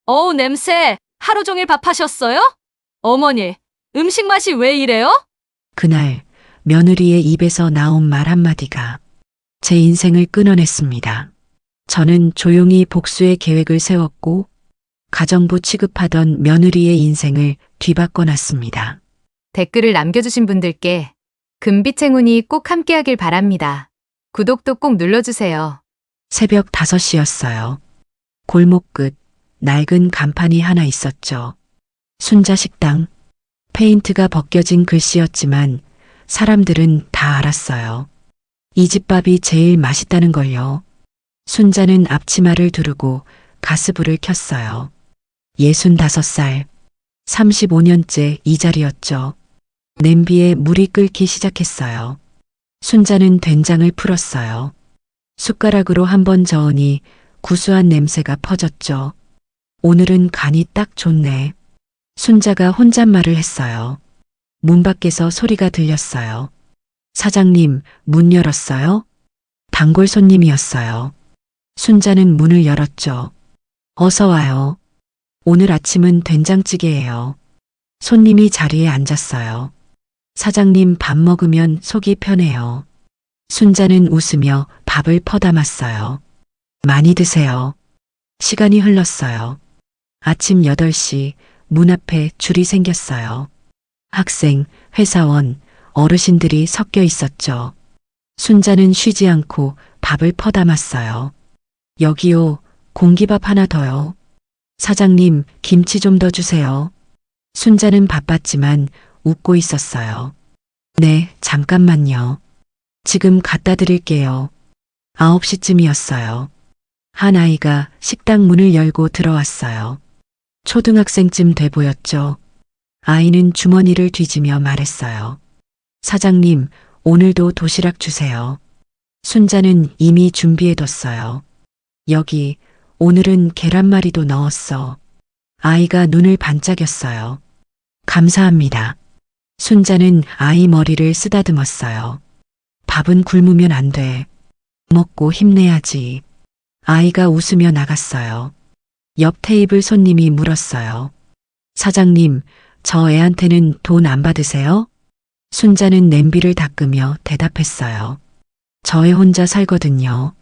어우, 냄새. 하루 종일 밥하셨어요? 어머니, 음식 맛이 왜 이래요? 그날 며느리의 입에서 나온 말 한마디가 제 인생을 끊어냈습니다. 저는 조용히 복수의 계획을 세웠고 가정부 취급하던 며느리의 인생을 뒤바꿔 놨습니다. 댓글을 남겨주신 분들께 금빛 행운이 꼭 함께하길 바랍니다. 구독도 꼭 눌러주세요. 새벽 5시였어요. 골목 끝 낡은 간판이 하나 있었죠. 순자 식당. 페인트가 벗겨진 글씨였지만 사람들은 다 알았어요. 이 집 밥이 제일 맛있다는 걸요. 순자는 앞치마를 두르고 가스불을 켰어요. 65살, 35년째 이 자리였죠. 냄비에 물이 끓기 시작했어요. 순자는 된장을 풀었어요. 숟가락으로 한번 저으니 구수한 냄새가 퍼졌죠. 오늘은 간이 딱 좋네. 순자가 혼잣말을 했어요. 문 밖에서 소리가 들렸어요. 사장님, 문 열었어요? 단골 손님이었어요. 순자는 문을 열었죠. 어서 와요. 오늘 아침은 된장찌개예요. 손님이 자리에 앉았어요. 사장님 밥 먹으면 속이 편해요. 순자는 웃으며 밥을 퍼담았어요. 많이 드세요. 시간이 흘렀어요. 아침 8시 문 앞에 줄이 생겼어요. 학생, 회사원, 어르신들이 섞여 있었죠. 순자는 쉬지 않고 밥을 퍼담았어요. 여기요, 공기밥 하나 더요. 사장님, 김치 좀 더 주세요. 순자는 바빴지만 웃고 있었어요. 네, 잠깐만요. 지금 갖다 드릴게요. 9시쯤이었어요. 한 아이가 식당 문을 열고 들어왔어요. 초등학생쯤 돼 보였죠. 아이는 주머니를 뒤지며 말했어요. 사장님, 오늘도 도시락 주세요. 순자는 이미 준비해뒀어요. 여기, 오늘은 계란말이도 넣었어. 아이가 눈을 반짝였어요. 감사합니다. 순자는 아이 머리를 쓰다듬었어요. 밥은 굶으면 안 돼. 먹고 힘내야지. 아이가 웃으며 나갔어요. 옆 테이블 손님이 물었어요. 사장님, 저 애한테는 돈 안 받으세요? 순자는 냄비를 닦으며 대답했어요. 저 애 혼자 살거든요.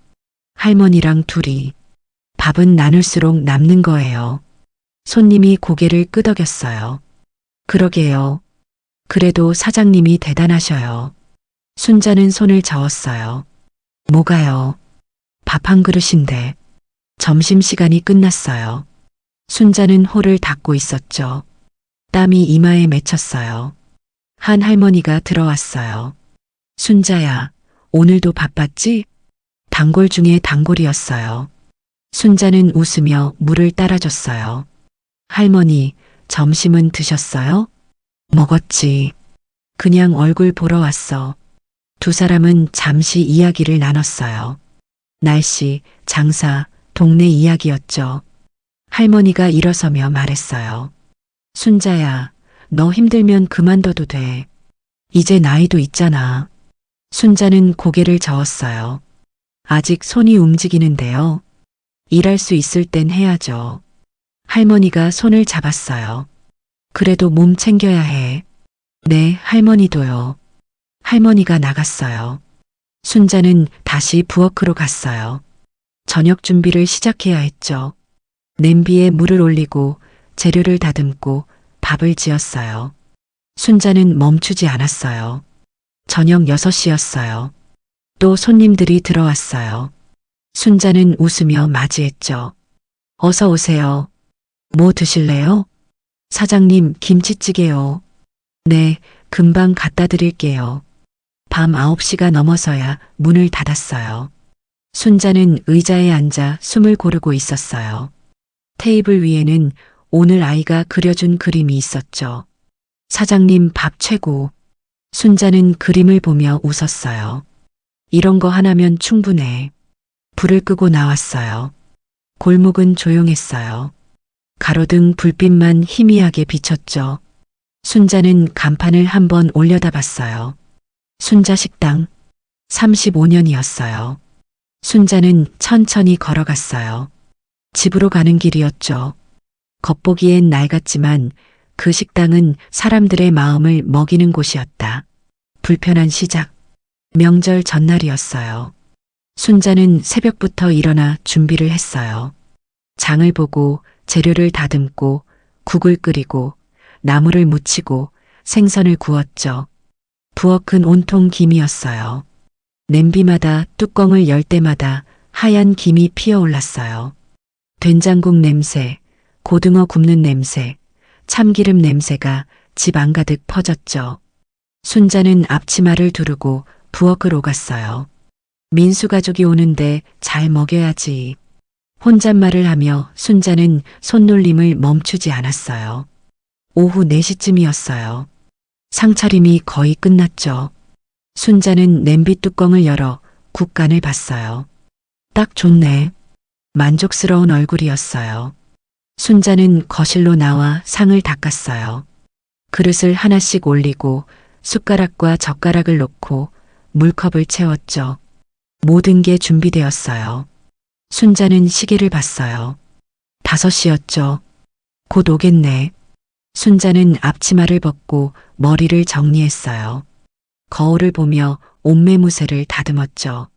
할머니랑 둘이. 밥은 나눌수록 남는 거예요. 손님이 고개를 끄덕였어요. 그러게요. 그래도 사장님이 대단하셔요. 순자는 손을 저었어요. 뭐가요? 밥 한 그릇인데. 점심시간이 끝났어요. 순자는 홀을 닦고 있었죠. 땀이 이마에 맺혔어요. 한 할머니가 들어왔어요. 순자야, 오늘도 바빴지? 단골 중에 단골이었어요. 순자는 웃으며 물을 따라줬어요. 할머니, 점심은 드셨어요? 먹었지. 그냥 얼굴 보러 왔어. 두 사람은 잠시 이야기를 나눴어요. 날씨, 장사, 동네 이야기였죠. 할머니가 일어서며 말했어요. 순자야, 너 힘들면 그만둬도 돼. 이제 나이도 있잖아. 순자는 고개를 저었어요. 아직 손이 움직이는데요. 일할 수 있을 땐 해야죠. 할머니가 손을 잡았어요. 그래도 몸 챙겨야 해. 네, 할머니도요. 할머니가 나갔어요. 순자는 다시 부엌으로 갔어요. 저녁 준비를 시작해야 했죠. 냄비에 물을 올리고 재료를 다듬고 밥을 지었어요. 순자는 멈추지 않았어요. 저녁 6시였어요. 또 손님들이 들어왔어요. 순자는 웃으며 맞이했죠. 어서 오세요. 뭐 드실래요? 사장님, 김치찌개요. 네, 금방 갖다 드릴게요. 밤 9시가 넘어서야 문을 닫았어요. 순자는 의자에 앉아 숨을 고르고 있었어요. 테이블 위에는 오늘 아이가 그려준 그림이 있었죠. 사장님 밥 최고. 순자는 그림을 보며 웃었어요. 이런 거 하나면 충분해. 불을 끄고 나왔어요. 골목은 조용했어요. 가로등 불빛만 희미하게 비쳤죠. 순자는 간판을 한번 올려다 봤어요. 순자 식당. 35년이었어요. 순자는 천천히 걸어갔어요. 집으로 가는 길이었죠. 겉보기엔 낡았지만 그 식당은 사람들의 마음을 먹이는 곳이었다. 불편한 시작. 명절 전날이었어요. 순자는 새벽부터 일어나 준비를 했어요. 장을 보고 재료를 다듬고 국을 끓이고 나물을 무치고 생선을 구웠죠. 부엌은 온통 김이었어요. 냄비마다 뚜껑을 열 때마다 하얀 김이 피어올랐어요. 된장국 냄새, 고등어 굽는 냄새, 참기름 냄새가 집 안가득 퍼졌죠. 순자는 앞치마를 두르고 부엌을 오갔어요. 민수 가족이 오는데 잘 먹여야지. 혼잣말을 하며 순자는 손놀림을 멈추지 않았어요. 오후 4시쯤이었어요. 상차림이 거의 끝났죠. 순자는 냄비 뚜껑을 열어 국간을 봤어요. 딱 좋네. 만족스러운 얼굴이었어요. 순자는 거실로 나와 상을 닦았어요. 그릇을 하나씩 올리고 숟가락과 젓가락을 놓고 물컵을 채웠죠. 모든 게 준비되었어요. 순자는 시계를 봤어요. 5시였죠. 곧 오겠네. 순자는 앞치마를 벗고 머리를 정리했어요. 거울을 보며 옷매무새를 다듬었죠.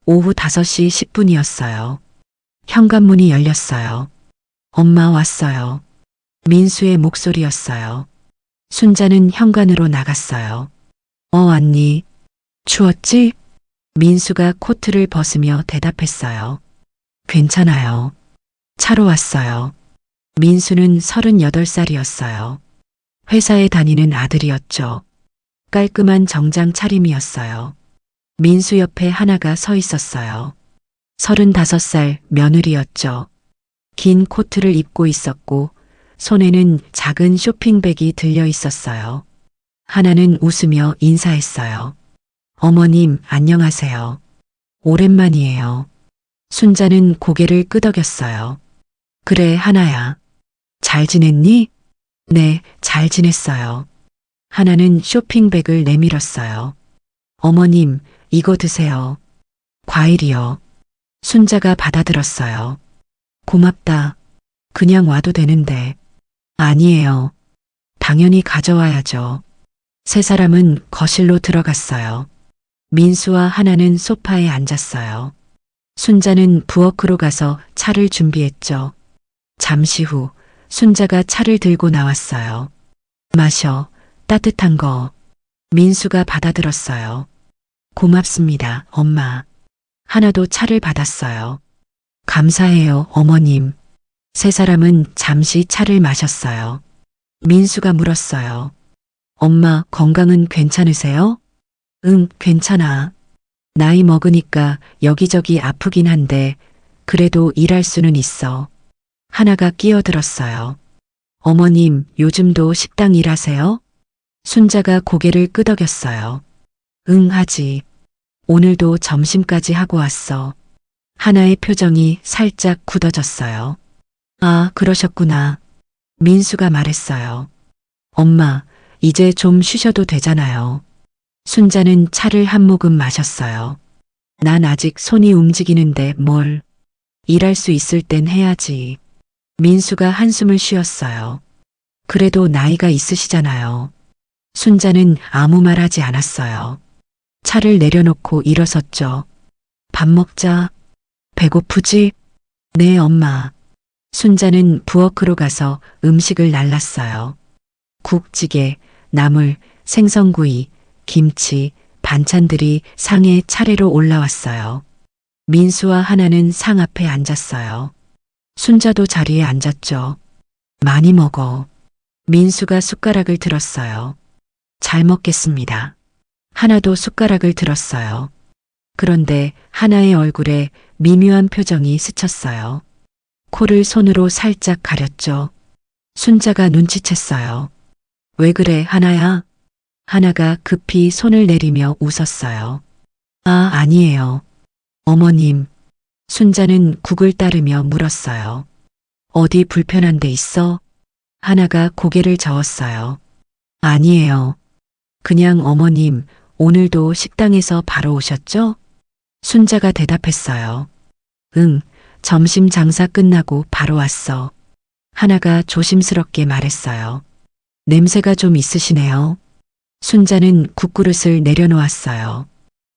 오후 5시 10분이었어요. 현관문이 열렸어요. 엄마 왔어요. 민수의 목소리였어요. 순자는 현관으로 나갔어요. 왔니? 추웠지? 민수가 코트를 벗으며 대답했어요. 괜찮아요. 차로 왔어요. 민수는 38살이었어요. 회사에 다니는 아들이었죠. 깔끔한 정장 차림이었어요. 민수 옆에 하나가 서 있었어요. 35살 며느리였죠. 긴 코트를 입고 있었고 손에는 작은 쇼핑백이 들려 있었어요. 하나는 웃으며 인사했어요. 어머님, 안녕하세요. 오랜만이에요. 순자는 고개를 끄덕였어요. 그래, 하나야. 잘 지냈니? 네, 잘 지냈어요. 하나는 쇼핑백을 내밀었어요. 어머님, 이거 드세요. 과일이요. 순자가 받아들었어요. 고맙다. 그냥 와도 되는데. 아니에요. 당연히 가져와야죠. 세 사람은 거실로 들어갔어요. 민수와 하나는 소파에 앉았어요. 순자는 부엌으로 가서 차를 준비했죠. 잠시 후 순자가 차를 들고 나왔어요. 마셔. 따뜻한 거. 민수가 받아들었어요. 고맙습니다, 엄마. 하나도 차를 받았어요. 감사해요, 어머님. 세 사람은 잠시 차를 마셨어요. 민수가 물었어요. 엄마, 건강은 괜찮으세요? 응, 괜찮아. 나이 먹으니까 여기저기 아프긴 한데 그래도 일할 수는 있어. 하나가 끼어들었어요. 어머님, 요즘도 식당 일하세요? 순자가 고개를 끄덕였어요. 응, 하지. 오늘도 점심까지 하고 왔어. 하나의 표정이 살짝 굳어졌어요. 아, 그러셨구나. 민수가 말했어요. 엄마, 이제 좀 쉬셔도 되잖아요. 순자는 차를 한 모금 마셨어요. 난 아직 손이 움직이는데 뭘. 일할 수 있을 땐 해야지. 민수가 한숨을 쉬었어요. 그래도 나이가 있으시잖아요. 순자는 아무 말 하지 않았어요. 차를 내려놓고 일어섰죠. 밥 먹자. 배고프지? 네, 엄마. 순자는 부엌으로 가서 음식을 날랐어요. 국찌개, 나물, 생선구이, 김치, 반찬들이 상에 차례로 올라왔어요. 민수와 하나는 상 앞에 앉았어요. 순자도 자리에 앉았죠. 많이 먹어. 민수가 숟가락을 들었어요. 잘 먹겠습니다. 하나도 숟가락을 들었어요. 그런데 하나의 얼굴에 미묘한 표정이 스쳤어요. 코를 손으로 살짝 가렸죠. 순자가 눈치챘어요. 왜 그래, 하나야? 하나가 급히 손을 내리며 웃었어요. 아, 아니에요. 어머님. 순자는 국을 따르며 물었어요. 어디 불편한 데 있어? 하나가 고개를 저었어요. 아니에요. 그냥 어머님, 오늘도 식당에서 바로 오셨죠? 순자가 대답했어요. 응, 점심 장사 끝나고 바로 왔어. 하나가 조심스럽게 말했어요. 냄새가 좀 있으시네요. 순자는 국그릇을 내려놓았어요.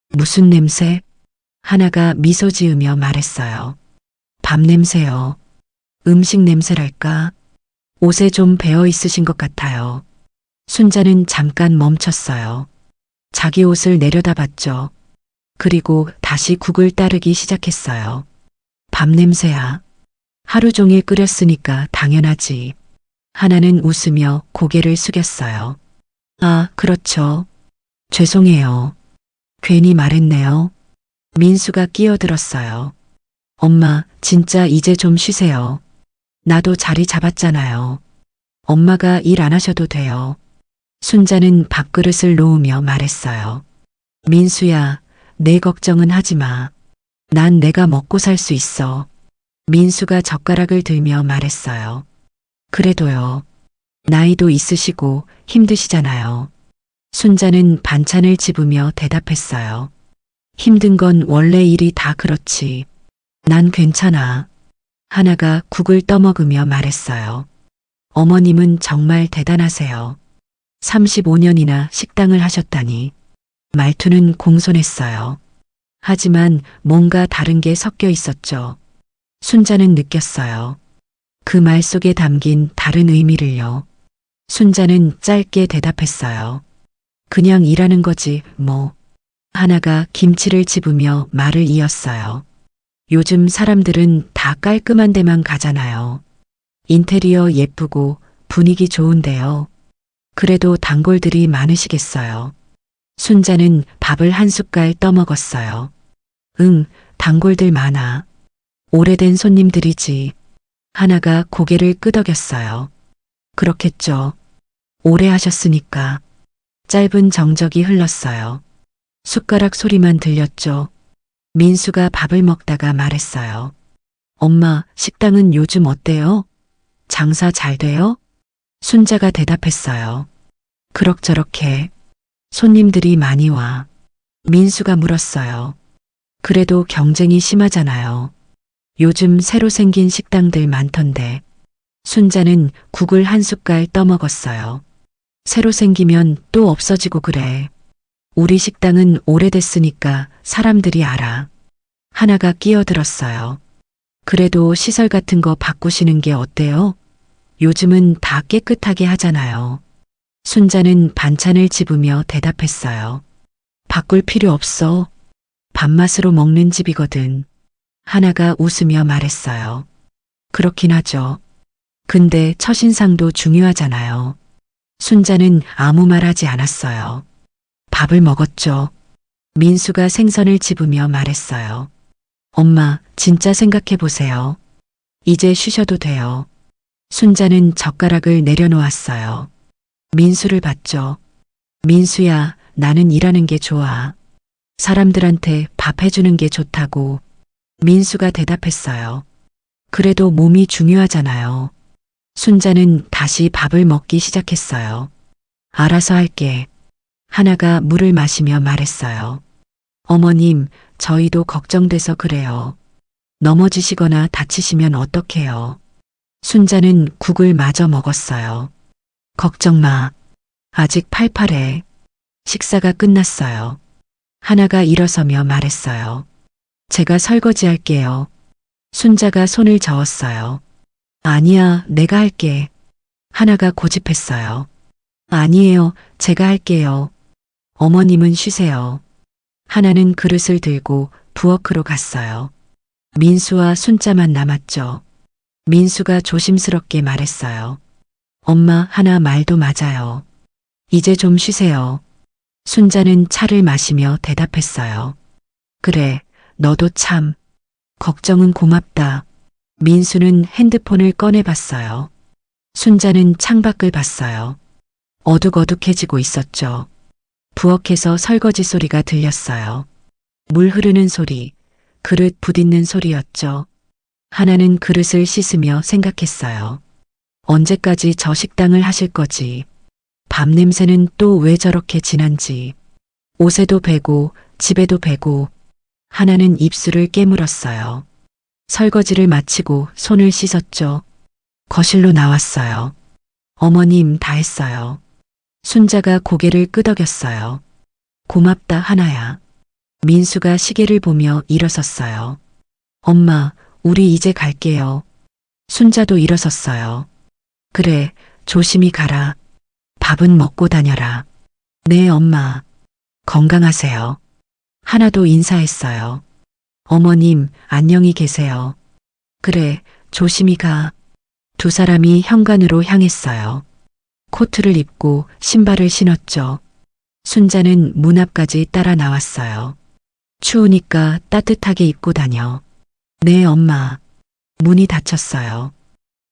무슨 냄새? 하나가 미소 지으며 말했어요. 밥 냄새요. 음식 냄새랄까? 옷에 좀 배어 있으신 것 같아요. 순자는 잠깐 멈췄어요. 자기 옷을 내려다봤죠. 그리고 다시 국을 따르기 시작했어요. 밥 냄새야. 하루 종일 끓였으니까 당연하지. 하나는 웃으며 고개를 숙였어요. 아, 그렇죠. 죄송해요. 괜히 말했네요. 민수가 끼어들었어요. 엄마, 진짜 이제 좀 쉬세요. 나도 자리 잡았잖아요. 엄마가 일 안 하셔도 돼요. 순자는 밥그릇을 놓으며 말했어요. 민수야, 내 걱정은 하지 마. 난 내가 먹고 살 수 있어. 민수가 젓가락을 들며 말했어요. 그래도요. 나이도 있으시고 힘드시잖아요. 순자는 반찬을 집으며 대답했어요. 힘든 건 원래 일이 다 그렇지. 난 괜찮아. 하나가 국을 떠먹으며 말했어요. 어머님은 정말 대단하세요. 35년이나 식당을 하셨다니. 말투는 공손했어요. 하지만 뭔가 다른 게 섞여 있었죠. 순자는 느꼈어요. 그 말 속에 담긴 다른 의미를요. 순자는 짧게 대답했어요. 그냥 일하는 거지, 뭐. 하나가 김치를 집으며 말을 이었어요. 요즘 사람들은 다 깔끔한 데만 가잖아요. 인테리어 예쁘고 분위기 좋은데요. 그래도 단골들이 많으시겠어요. 순자는 밥을 한 숟갈 떠먹었어요. 응, 단골들 많아. 오래된 손님들이지. 하나가 고개를 끄덕였어요. 그렇겠죠. 오래 하셨으니까. 짧은 정적이 흘렀어요. 숟가락 소리만 들렸죠. 민수가 밥을 먹다가 말했어요. 엄마, 식당은 요즘 어때요? 장사 잘 돼요? 순자가 대답했어요. 그럭저럭해. 손님들이 많이 와. 민수가 물었어요. 그래도 경쟁이 심하잖아요. 요즘 새로 생긴 식당들 많던데. 순자는 국을 한 숟갈 떠먹었어요. 새로 생기면 또 없어지고 그래. 우리 식당은 오래됐으니까 사람들이 알아. 하나가 끼어들었어요. 그래도 시설 같은 거 바꾸시는 게 어때요? 요즘은 다 깨끗하게 하잖아요. 순자는 반찬을 집으며 대답했어요. 바꿀 필요 없어. 밥맛으로 먹는 집이거든. 하나가 웃으며 말했어요. 그렇긴 하죠. 근데 첫인상도 중요하잖아요. 순자는 아무 말 하지 않았어요. 밥을 먹었죠. 민수가 생선을 집으며 말했어요. 엄마, 진짜 생각해 보세요. 이제 쉬셔도 돼요. 순자는 젓가락을 내려놓았어요. 민수를 봤죠. 민수야, 나는 일하는 게 좋아. 사람들한테 밥 해주는 게 좋다고. 민수가 대답했어요. 그래도 몸이 중요하잖아요. 순자는 다시 밥을 먹기 시작했어요. 알아서 할게. 하나가 물을 마시며 말했어요. 어머님, 저희도 걱정돼서 그래요. 넘어지시거나 다치시면 어떡해요. 순자는 국을 마저 먹었어요. 걱정 마. 아직 팔팔해. 식사가 끝났어요. 하나가 일어서며 말했어요. 제가 설거지 할게요. 순자가 손을 저었어요. 아니야, 내가 할게. 하나가 고집했어요. 아니에요, 제가 할게요. 어머님은 쉬세요. 하나는 그릇을 들고 부엌으로 갔어요. 민수와 순자만 남았죠. 민수가 조심스럽게 말했어요. 엄마, 하나 말도 맞아요. 이제 좀 쉬세요. 순자는 차를 마시며 대답했어요. 그래, 너도 참. 걱정은 고맙다. 민수는 핸드폰을 꺼내봤어요. 순자는 창밖을 봤어요. 어둑어둑해지고 있었죠. 부엌에서 설거지 소리가 들렸어요. 물 흐르는 소리, 그릇 부딪는 소리였죠. 하나는 그릇을 씻으며 생각했어요. 언제까지 저 식당을 하실 거지? 밥 냄새는 또 왜 저렇게 진한지. 옷에도 배고 집에도 배고. 하나는 입술을 깨물었어요. 설거지를 마치고 손을 씻었죠. 거실로 나왔어요. 어머님 다 했어요. 순자가 고개를 끄덕였어요. 고맙다 하나야. 민수가 시계를 보며 일어섰어요. 엄마, 우리 이제 갈게요. 순자도 일어섰어요. 그래, 조심히 가라. 밥은 먹고 다녀라. 네, 엄마. 건강하세요. 하나도 인사했어요. 어머님, 안녕히 계세요. 그래, 조심히 가. 두 사람이 현관으로 향했어요. 코트를 입고 신발을 신었죠. 순자는 문 앞까지 따라 나왔어요. 추우니까 따뜻하게 입고 다녀. 네, 엄마. 문이 닫혔어요.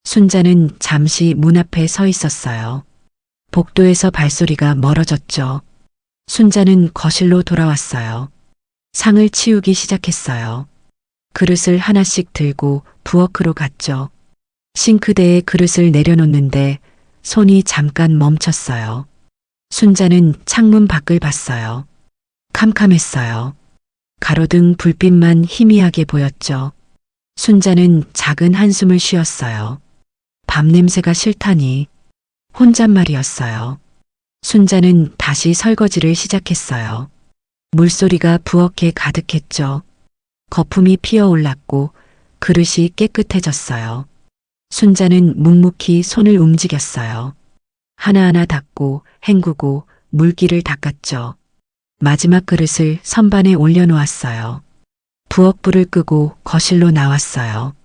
순자는 잠시 문 앞에 서 있었어요. 복도에서 발소리가 멀어졌죠. 순자는 거실로 돌아왔어요. 상을 치우기 시작했어요. 그릇을 하나씩 들고 부엌으로 갔죠. 싱크대에 그릇을 내려놓는데 손이 잠깐 멈췄어요. 순자는 창문 밖을 봤어요. 캄캄했어요. 가로등 불빛만 희미하게 보였죠. 순자는 작은 한숨을 쉬었어요. 밤 냄새가 싫다니. 혼잣말이었어요. 순자는 다시 설거지를 시작했어요. 물소리가 부엌에 가득했죠. 거품이 피어올랐고 그릇이 깨끗해졌어요. 순자는 묵묵히 손을 움직였어요. 하나하나 닦고 헹구고 물기를 닦았죠. 마지막 그릇을 선반에 올려놓았어요. 부엌불을 끄고 거실로 나왔어요.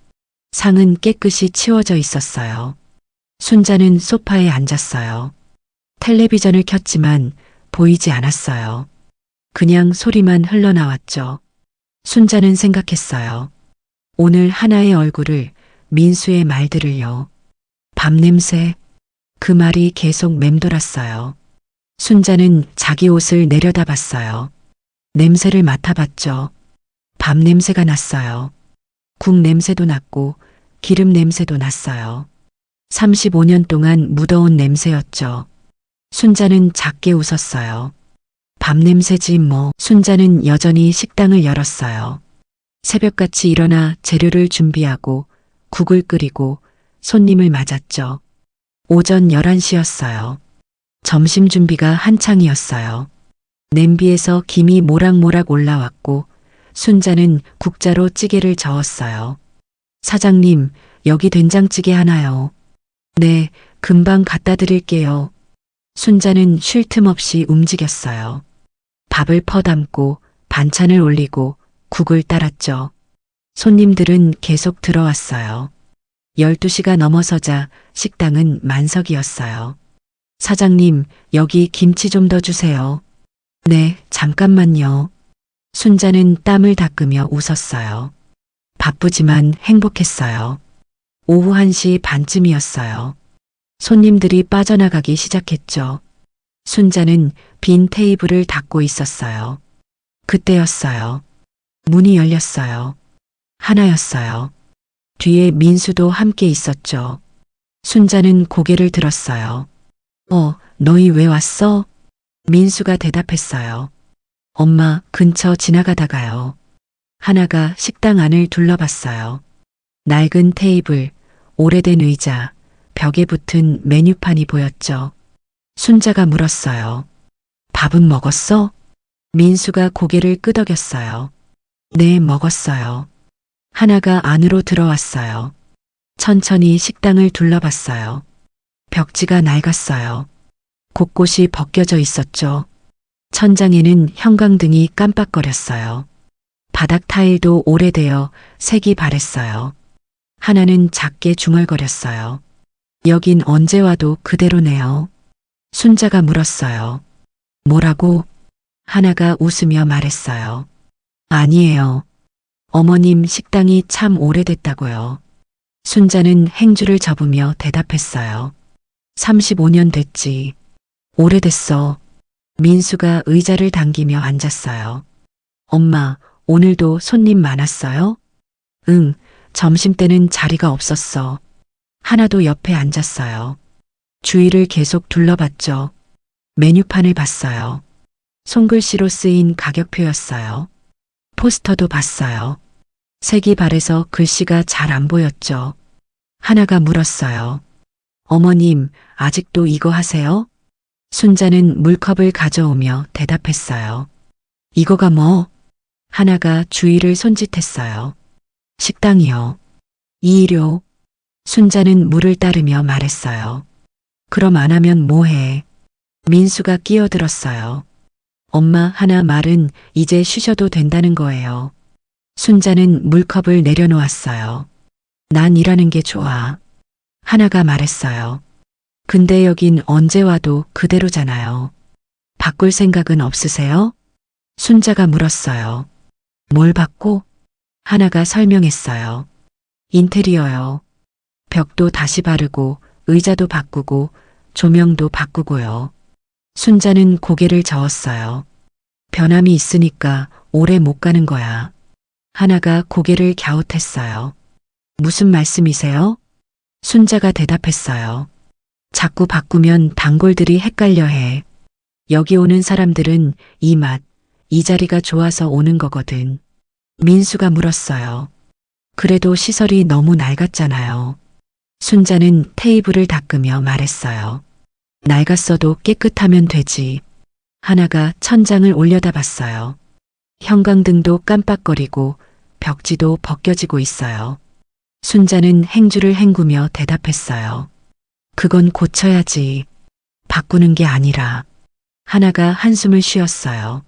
상은 깨끗이 치워져 있었어요. 순자는 소파에 앉았어요. 텔레비전을 켰지만 보이지 않았어요. 그냥 소리만 흘러나왔죠. 순자는 생각했어요. 오늘 하나의 얼굴을, 민수의 말들을요. 밤냄새, 그 말이 계속 맴돌았어요. 순자는 자기 옷을 내려다봤어요. 냄새를 맡아봤죠. 밤냄새가 났어요. 국 냄새도 났고 기름 냄새도 났어요. 35년 동안 묻어온 냄새였죠. 순자는 작게 웃었어요. 밤냄새지 뭐. 순자는 여전히 식당을 열었어요. 새벽같이 일어나 재료를 준비하고 국을 끓이고 손님을 맞았죠. 오전 11시였어요. 점심 준비가 한창이었어요. 냄비에서 김이 모락모락 올라왔고 순자는 국자로 찌개를 저었어요. 사장님, 여기 된장찌개 하나요. 네, 금방 갖다 드릴게요. 순자는 쉴 틈 없이 움직였어요. 밥을 퍼담고 반찬을 올리고 국을 따랐죠. 손님들은 계속 들어왔어요. 12시가 넘어서자 식당은 만석이었어요. 사장님, 여기 김치 좀 더 주세요. 네, 잠깐만요. 순자는 땀을 닦으며 웃었어요. 바쁘지만 행복했어요. 오후 1시 반쯤이었어요. 손님들이 빠져나가기 시작했죠. 순자는 빈 테이블을 닦고 있었어요. 그때였어요. 문이 열렸어요. 하나였어요. 뒤에 민수도 함께 있었죠. 순자는 고개를 들었어요. 너희 왜 왔어? 민수가 대답했어요. 엄마, 근처 지나가다가요. 하나가 식당 안을 둘러봤어요. 낡은 테이블, 오래된 의자, 벽에 붙은 메뉴판이 보였죠. 순자가 물었어요. 밥은 먹었어? 민수가 고개를 끄덕였어요. 네, 먹었어요. 하나가 안으로 들어왔어요. 천천히 식당을 둘러봤어요. 벽지가 낡았어요. 곳곳이 벗겨져 있었죠. 천장에는 형광등이 깜빡거렸어요. 바닥 타일도 오래되어 색이 바랬어요. 하나는 작게 중얼거렸어요. 여긴 언제 와도 그대로네요. 순자가 물었어요. 뭐라고? 하나가 웃으며 말했어요. 아니에요. 어머님 식당이 참 오래됐다고요. 순자는 행주를 접으며 대답했어요. 35년 됐지. 오래됐어. 민수가 의자를 당기며 앉았어요. 엄마, 오늘도 손님 많았어요? 응, 점심때는 자리가 없었어. 하나도 옆에 앉았어요. 주위를 계속 둘러봤죠. 메뉴판을 봤어요. 손글씨로 쓰인 가격표였어요. 포스터도 봤어요. 색이 바래서 글씨가 잘 안 보였죠. 하나가 물었어요. 어머님, 아직도 이거 하세요? 순자는 물컵을 가져오며 대답했어요. 이거가 뭐? 하나가 주위를 손짓했어요. 식당이요. 이일요. 순자는 물을 따르며 말했어요. 그럼 안 하면 뭐해? 민수가 끼어들었어요. 엄마, 하나 말은 이제 쉬셔도 된다는 거예요. 순자는 물컵을 내려놓았어요. 난 일하는 게 좋아. 하나가 말했어요. 근데 여긴 언제 와도 그대로잖아요. 바꿀 생각은 없으세요? 순자가 물었어요. 뭘 바꿔? 하나가 설명했어요. 인테리어요. 벽도 다시 바르고 의자도 바꾸고 조명도 바꾸고요. 순자는 고개를 저었어요. 변함이 있으니까 오래 못 가는 거야. 하나가 고개를 갸웃했어요. 무슨 말씀이세요? 순자가 대답했어요. 자꾸 바꾸면 단골들이 헷갈려 해. 여기 오는 사람들은 이 맛, 이 자리가 좋아서 오는 거거든. 민수가 물었어요. 그래도 시설이 너무 낡았잖아요. 순자는 테이블을 닦으며 말했어요. 낡았어도 깨끗하면 되지. 하나가 천장을 올려다봤어요. 형광등도 깜빡거리고 벽지도 벗겨지고 있어요. 순자는 행주를 헹구며 대답했어요. 그건 고쳐야지. 바꾸는 게 아니라. 하나가 한숨을 쉬었어요.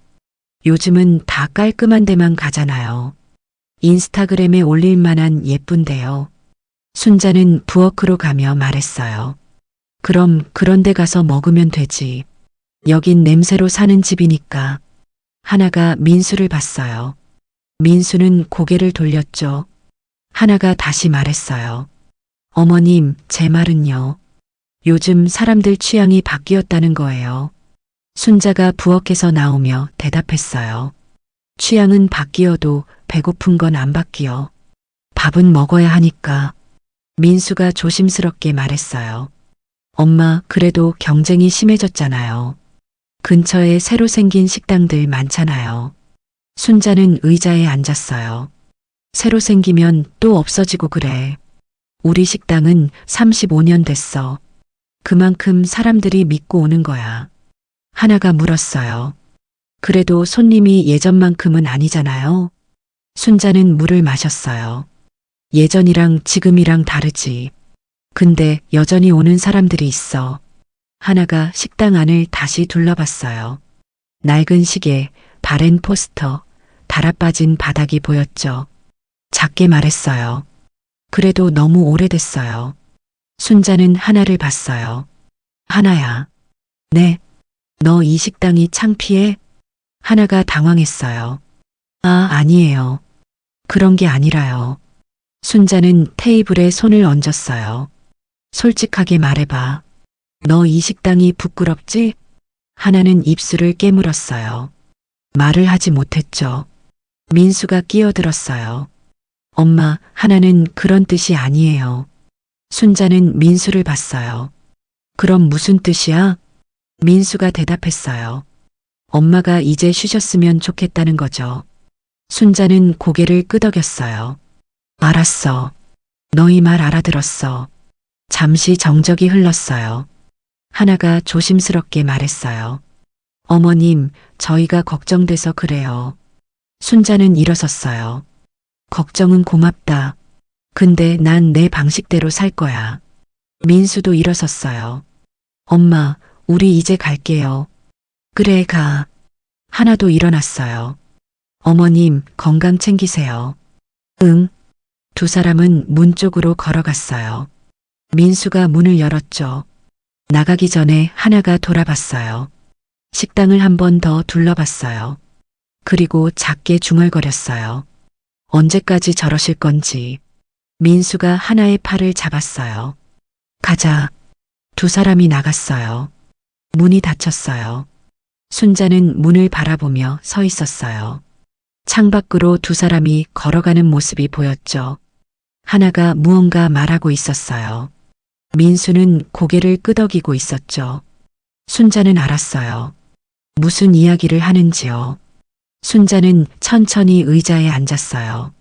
요즘은 다 깔끔한 데만 가잖아요. 인스타그램에 올릴 만한 예쁜데요. 순자는 부엌으로 가며 말했어요. 그럼 그런 데 가서 먹으면 되지. 여긴 냄새로 사는 집이니까. 하나가 민수를 봤어요. 민수는 고개를 돌렸죠. 하나가 다시 말했어요. 어머님, 제 말은요. 요즘 사람들 취향이 바뀌었다는 거예요. 순자가 부엌에서 나오며 대답했어요. 취향은 바뀌어도 배고픈 건 안 바뀌어. 밥은 먹어야 하니까. 민수가 조심스럽게 말했어요. 엄마, 그래도 경쟁이 심해졌잖아요. 근처에 새로 생긴 식당들 많잖아요. 순자는 의자에 앉았어요. 새로 생기면 또 없어지고 그래. 우리 식당은 35년 됐어. 그만큼 사람들이 믿고 오는 거야. 하나가 물었어요. 그래도 손님이 예전만큼은 아니잖아요. 순자는 물을 마셨어요. 예전이랑 지금이랑 다르지. 근데 여전히 오는 사람들이 있어. 하나가 식당 안을 다시 둘러봤어요. 낡은 시계, 바랜 포스터, 달아빠진 바닥이 보였죠. 작게 말했어요. 그래도 너무 오래됐어요. 순자는 하나를 봤어요. 하나야. 네. 너 이 식당이 창피해? 하나가 당황했어요. 아, 아니에요. 그런 게 아니라요. 순자는 테이블에 손을 얹었어요. 솔직하게 말해봐. 너 이 식당이 부끄럽지? 하나는 입술을 깨물었어요. 말을 하지 못했죠. 민수가 끼어들었어요. 엄마, 하나는 그런 뜻이 아니에요. 순자는 민수를 봤어요. 그럼 무슨 뜻이야? 민수가 대답했어요. 엄마가 이제 쉬셨으면 좋겠다는 거죠. 순자는 고개를 끄덕였어요. 알았어. 너희 말 알아들었어. 잠시 정적이 흘렀어요. 하나가 조심스럽게 말했어요. 어머님, 저희가 걱정돼서 그래요. 순자는 일어섰어요. 걱정은 고맙다. 근데 난 내 방식대로 살 거야. 민수도 일어섰어요. 엄마, 우리 이제 갈게요. 그래, 가. 하나도 일어났어요. 어머님, 건강 챙기세요. 응. 두 사람은 문 쪽으로 걸어갔어요. 민수가 문을 열었죠. 나가기 전에 하나가 돌아봤어요. 식당을 한 번 더 둘러봤어요. 그리고 작게 중얼거렸어요. 언제까지 저러실 건지. 민수가 하나의 팔을 잡았어요. 가자. 두 사람이 나갔어요. 문이 닫혔어요. 순자는 문을 바라보며 서 있었어요. 창밖으로 두 사람이 걸어가는 모습이 보였죠. 하나가 무언가 말하고 있었어요. 민수는 고개를 끄덕이고 있었죠. 순자는 알았어요. 무슨 이야기를 하는지요. 순자는 천천히 의자에 앉았어요.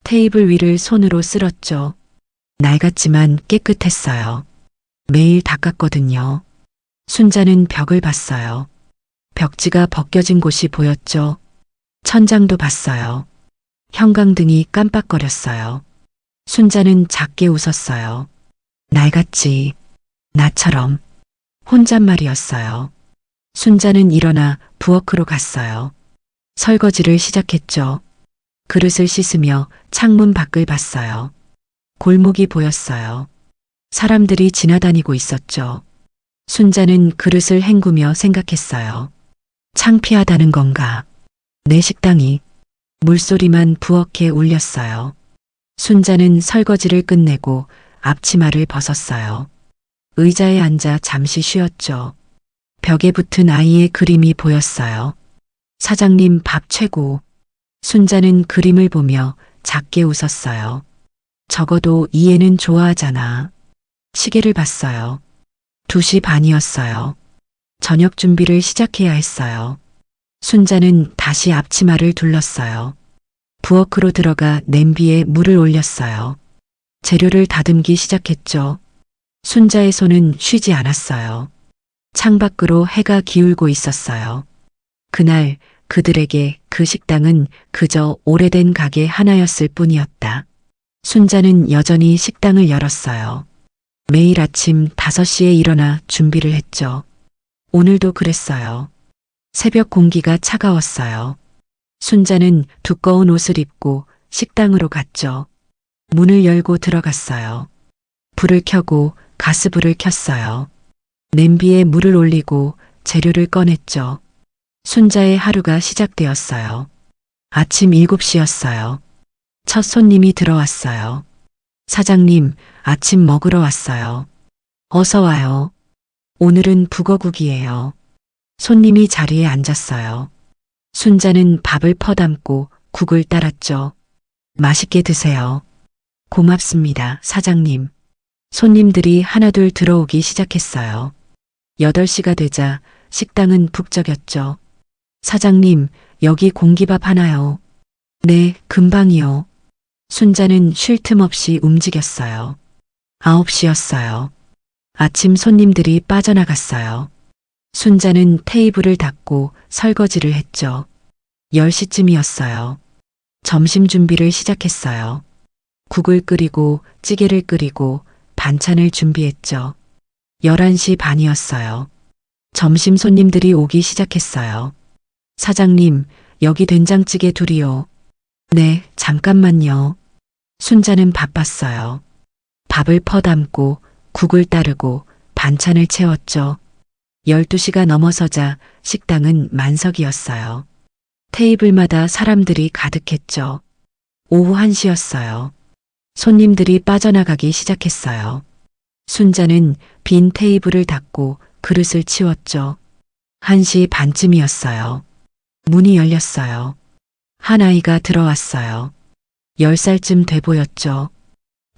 테이블 위를 손으로 쓸었죠. 낡았지만 깨끗했어요. 매일 닦았거든요. 순자는 벽을 봤어요. 벽지가 벗겨진 곳이 보였죠. 천장도 봤어요. 형광등이 깜빡거렸어요. 순자는 작게 웃었어요. 낡았지. 나처럼. 혼잣말이었어요. 순자는 일어나 부엌으로 갔어요. 설거지를 시작했죠. 그릇을 씻으며 창문 밖을 봤어요. 골목이 보였어요. 사람들이 지나다니고 있었죠. 순자는 그릇을 헹구며 생각했어요. 창피하다는 건가? 내 식당이. 물소리만 부엌에 울렸어요. 순자는 설거지를 끝내고 앞치마를 벗었어요. 의자에 앉아 잠시 쉬었죠. 벽에 붙은 아이의 그림이 보였어요. 사장님 밥 최고. 순자는 그림을 보며 작게 웃었어요. 적어도 이 애는 좋아하잖아. 시계를 봤어요. 2시 반이었어요. 저녁 준비를 시작해야 했어요. 순자는 다시 앞치마를 둘렀어요. 부엌으로 들어가 냄비에 물을 올렸어요. 재료를 다듬기 시작했죠. 순자의 손은 쉬지 않았어요. 창밖으로 해가 기울고 있었어요. 그날 그들에게 그 식당은 그저 오래된 가게 하나였을 뿐이었다. 순자는 여전히 식당을 열었어요. 매일 아침 5시에 일어나 준비를 했죠. 오늘도 그랬어요. 새벽 공기가 차가웠어요. 순자는 두꺼운 옷을 입고 식당으로 갔죠. 문을 열고 들어갔어요. 불을 켜고 가스불을 켰어요. 냄비에 물을 올리고 재료를 꺼냈죠. 순자의 하루가 시작되었어요. 아침 7시였어요. 첫 손님이 들어왔어요. 사장님, 아침 먹으러 왔어요. 어서 와요. 오늘은 북어국이에요. 손님이 자리에 앉았어요. 순자는 밥을 퍼담고 국을 따랐죠. 맛있게 드세요. 고맙습니다, 사장님. 손님들이 하나둘 들어오기 시작했어요. 8시가 되자 식당은 북적였죠. 사장님, 여기 공기밥 하나요? 네, 금방이요. 순자는 쉴 틈 없이 움직였어요. 9시였어요. 아침 손님들이 빠져나갔어요. 순자는 테이블을 닦고 설거지를 했죠. 10시쯤이었어요. 점심 준비를 시작했어요. 국을 끓이고 찌개를 끓이고 반찬을 준비했죠. 11시 반이었어요. 점심 손님들이 오기 시작했어요. 사장님, 여기 된장찌개 둘이요. 네, 잠깐만요. 순자는 바빴어요. 밥을 퍼담고 국을 따르고 반찬을 채웠죠. 12시가 넘어서자 식당은 만석이었어요. 테이블마다 사람들이 가득했죠. 오후 1시였어요. 손님들이 빠져나가기 시작했어요. 순자는 빈 테이블을 닦고 그릇을 치웠죠. 1시 반쯤이었어요. 문이 열렸어요. 한 아이가 들어왔어요. 10살쯤 돼 보였죠.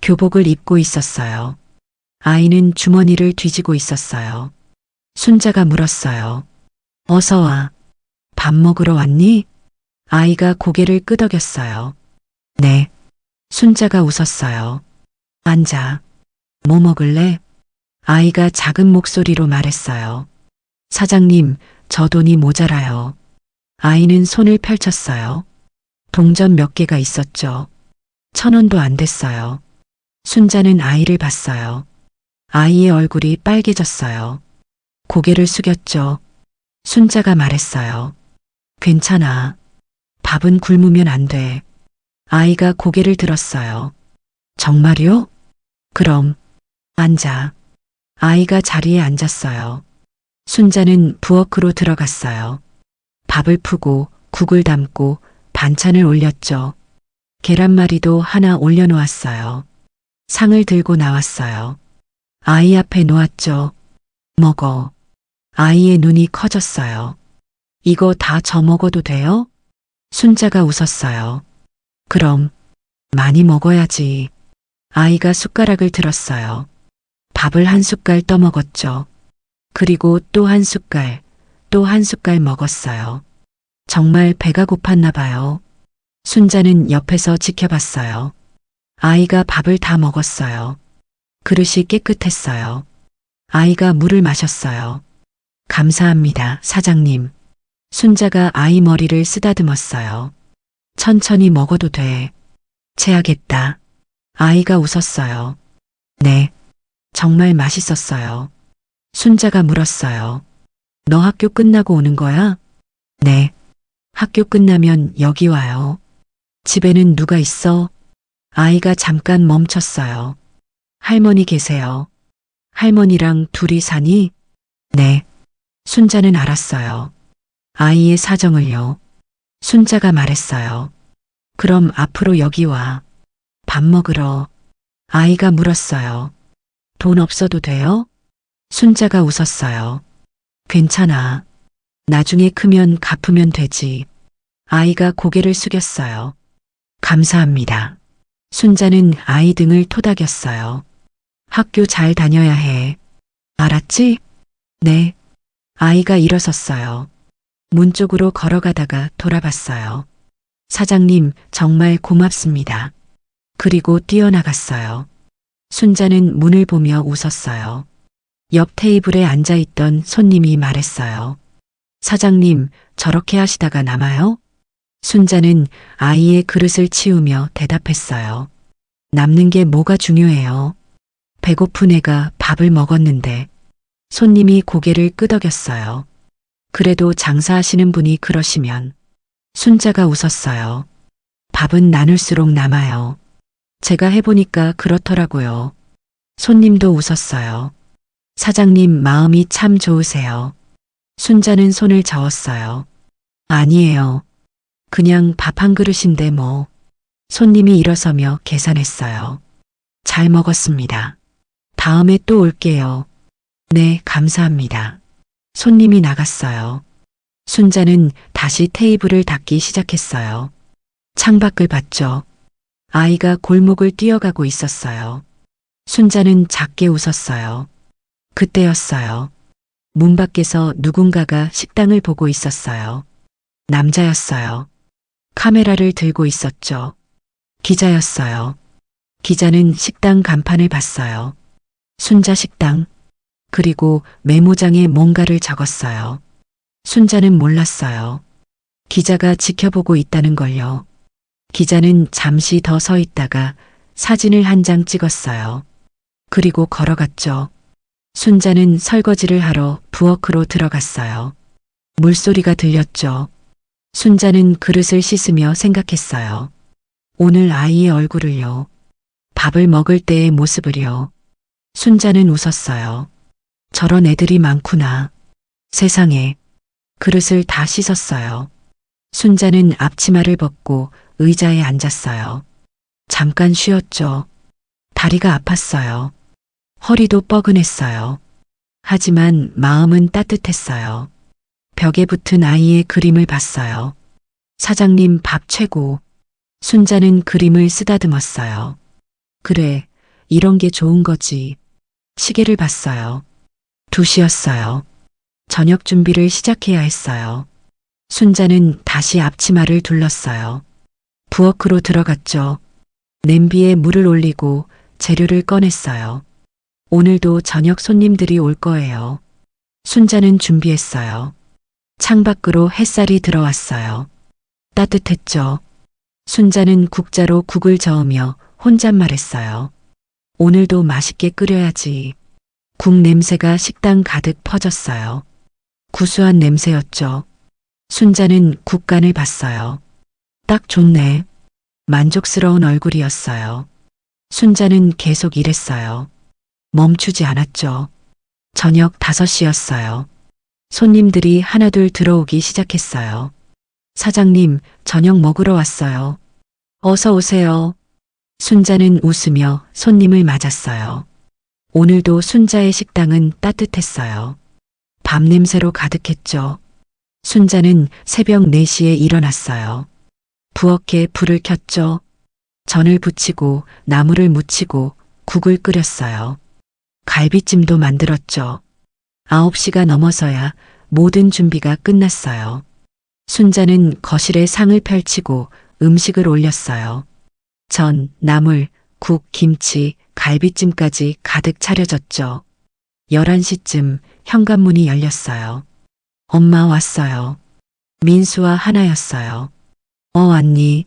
교복을 입고 있었어요. 아이는 주머니를 뒤지고 있었어요. 순자가 물었어요. 어서 와. 밥 먹으러 왔니? 아이가 고개를 끄덕였어요. 네. 순자가 웃었어요. 앉아. 뭐 먹을래? 아이가 작은 목소리로 말했어요. 사장님, 저 돈이 모자라요. 아이는 손을 펼쳤어요. 동전 몇 개가 있었죠. 1,000원도 안 됐어요. 순자는 아이를 봤어요. 아이의 얼굴이 빨개졌어요. 고개를 숙였죠. 순자가 말했어요. 괜찮아. 밥은 굶으면 안 돼. 아이가 고개를 들었어요. 정말요? 그럼 앉아. 아이가 자리에 앉았어요. 순자는 부엌으로 들어갔어요. 밥을 푸고 국을 담고 반찬을 올렸죠. 계란말이도 하나 올려놓았어요. 상을 들고 나왔어요. 아이 앞에 놓았죠. 먹어. 아이의 눈이 커졌어요. 이거 다 저 먹어도 돼요? 순자가 웃었어요. 그럼 많이 먹어야지. 아이가 숟가락을 들었어요. 밥을 한 숟갈 떠먹었죠. 그리고 또 한 숟갈, 또 한 숟갈 먹었어요. 정말 배가 고팠나 봐요. 순자는 옆에서 지켜봤어요. 아이가 밥을 다 먹었어요. 그릇이 깨끗했어요. 아이가 물을 마셨어요. 감사합니다, 사장님. 순자가 아이 머리를 쓰다듬었어요. 천천히 먹어도 돼. 체하겠다. 아이가 웃었어요. 네. 정말 맛있었어요. 순자가 물었어요. 너 학교 끝나고 오는 거야? 네. 학교 끝나면 여기 와요. 집에는 누가 있어? 아이가 잠깐 멈췄어요. 할머니 계세요. 할머니랑 둘이 사니? 네. 순자는 알았어요. 아이의 사정을요. 순자가 말했어요. 그럼 앞으로 여기 와. 밥 먹으러. 아이가 물었어요. 돈 없어도 돼요? 순자가 웃었어요. 괜찮아. 나중에 크면 갚으면 되지. 아이가 고개를 숙였어요. 감사합니다. 순자는 아이 등을 토닥였어요. 학교 잘 다녀야 해. 알았지? 네. 아이가 일어섰어요. 문 쪽으로 걸어가다가 돌아봤어요. 사장님, 정말 고맙습니다. 그리고 뛰어나갔어요. 순자는 문을 보며 웃었어요. 옆 테이블에 앉아있던 손님이 말했어요. 사장님, 저렇게 하시다가 남아요? 순자는 아이의 그릇을 치우며 대답했어요. 남는 게 뭐가 중요해요? 배고픈 애가 밥을 먹었는데. 손님이 고개를 끄덕였어요. 그래도 장사하시는 분이 그러시면. 순자가 웃었어요. 밥은 나눌수록 남아요. 제가 해보니까 그렇더라고요. 손님도 웃었어요. 사장님 마음이 참 좋으세요. 순자는 손을 저었어요. 아니에요. 그냥 밥 한 그릇인데 뭐. 손님이 일어서며 계산했어요. 잘 먹었습니다. 다음에 또 올게요. 네, 감사합니다. 손님이 나갔어요. 순자는 다시 테이블을 닦기 시작했어요. 창밖을 봤죠. 아이가 골목을 뛰어가고 있었어요. 순자는 작게 웃었어요. 그때였어요. 문 밖에서 누군가가 식당을 보고 있었어요. 남자였어요. 카메라를 들고 있었죠. 기자였어요. 기자는 식당 간판을 봤어요. 순자 식당. 그리고 메모장에 뭔가를 적었어요. 순자는 몰랐어요. 기자가 지켜보고 있다는 걸요. 기자는 잠시 더 서 있다가 사진을 한 장 찍었어요. 그리고 걸어갔죠. 순자는 설거지를 하러 부엌으로 들어갔어요. 물소리가 들렸죠. 순자는 그릇을 씻으며 생각했어요. 오늘 아이의 얼굴을요. 밥을 먹을 때의 모습을요. 순자는 웃었어요. 저런 애들이 많구나. 세상에. 그릇을 다 씻었어요. 순자는 앞치마를 벗고 의자에 앉았어요. 잠깐 쉬었죠. 다리가 아팠어요. 허리도 뻐근했어요. 하지만 마음은 따뜻했어요. 벽에 붙은 아이의 그림을 봤어요. 사장님 밥 최고. 순자는 그림을 쓰다듬었어요. 그래, 이런 게 좋은 거지. 시계를 봤어요. 2시였어요. 저녁 준비를 시작해야 했어요. 순자는 다시 앞치마를 둘렀어요. 부엌으로 들어갔죠. 냄비에 물을 올리고 재료를 꺼냈어요. 오늘도 저녁 손님들이 올 거예요. 순자는 준비했어요. 창밖으로 햇살이 들어왔어요. 따뜻했죠. 순자는 국자로 국을 저으며 혼잣말했어요. 오늘도 맛있게 끓여야지. 국 냄새가 식당 가득 퍼졌어요. 구수한 냄새였죠. 순자는 국간을 봤어요. 딱 좋네. 만족스러운 얼굴이었어요. 순자는 계속 일했어요. 멈추지 않았죠. 저녁 5시였어요. 손님들이 하나둘 들어오기 시작했어요. 사장님, 저녁 먹으러 왔어요. 어서 오세요. 순자는 웃으며 손님을 맞았어요. 오늘도 순자의 식당은 따뜻했어요. 밥 냄새로 가득했죠. 순자는 새벽 4시에 일어났어요. 부엌에 불을 켰죠. 전을 부치고 나물을 무치고 국을 끓였어요. 갈비찜도 만들었죠. 9시가 넘어서야 모든 준비가 끝났어요. 순자는 거실에 상을 펼치고 음식을 올렸어요. 전, 나물, 국, 김치, 갈비찜까지 가득 차려졌죠. 11시쯤 현관문이 열렸어요. 엄마 왔어요. 민수와 하나였어요. 왔니?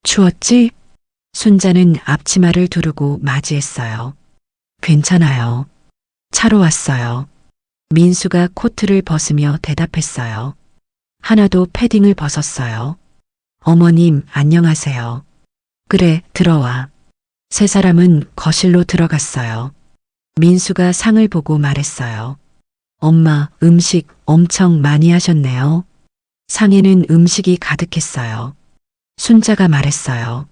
추웠지? 순자는 앞치마를 두르고 맞이했어요. 괜찮아요. 차로 왔어요. 민수가 코트를 벗으며 대답했어요. 하나도 패딩을 벗었어요. 어머님, 안녕하세요. 그래, 들어와. 세 사람은 거실로 들어갔어요. 민수가 상을 보고 말했어요. 엄마, 음식 엄청 많이 하셨네요. 상에는 음식이 가득했어요. 순자가 말했어요.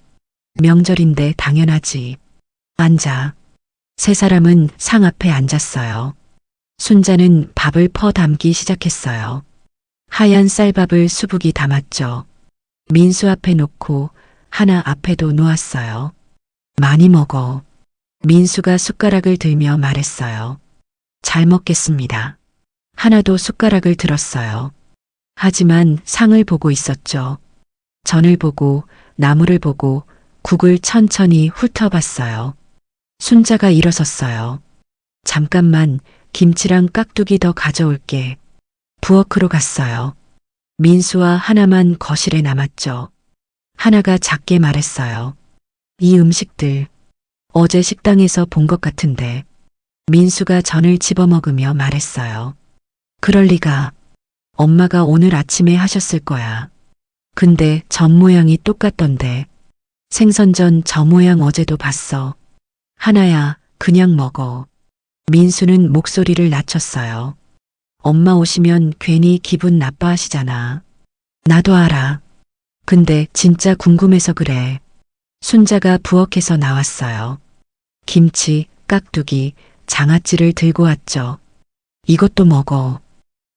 명절인데 당연하지. 앉아. 세 사람은 상 앞에 앉았어요. 순자는 밥을 퍼 담기 시작했어요. 하얀 쌀밥을 수북이 담았죠. 민수 앞에 놓고 하나 앞에도 놓았어요. 많이 먹어. 민수가 숟가락을 들며 말했어요. 잘 먹겠습니다. 하나도 숟가락을 들었어요. 하지만 상을 보고 있었죠. 전을 보고 나무를 보고 국을 천천히 훑어봤어요. 순자가 일어섰어요. 잠깐만, 김치랑 깍두기 더 가져올게. 부엌으로 갔어요. 민수와 하나만 거실에 남았죠. 하나가 작게 말했어요. 이 음식들 어제 식당에서 본 것 같은데. 민수가 전을 집어먹으며 말했어요. 그럴 리가. 엄마가 오늘 아침에 하셨을 거야. 근데 전 모양이 똑같던데. 생선전 저 모양 어제도 봤어. 하나야, 그냥 먹어. 민수는 목소리를 낮췄어요. 엄마 오시면 괜히 기분 나빠하시잖아. 나도 알아. 근데 진짜 궁금해서 그래. 순자가 부엌에서 나왔어요. 김치, 깍두기, 장아찌를 들고 왔죠. 이것도 먹어.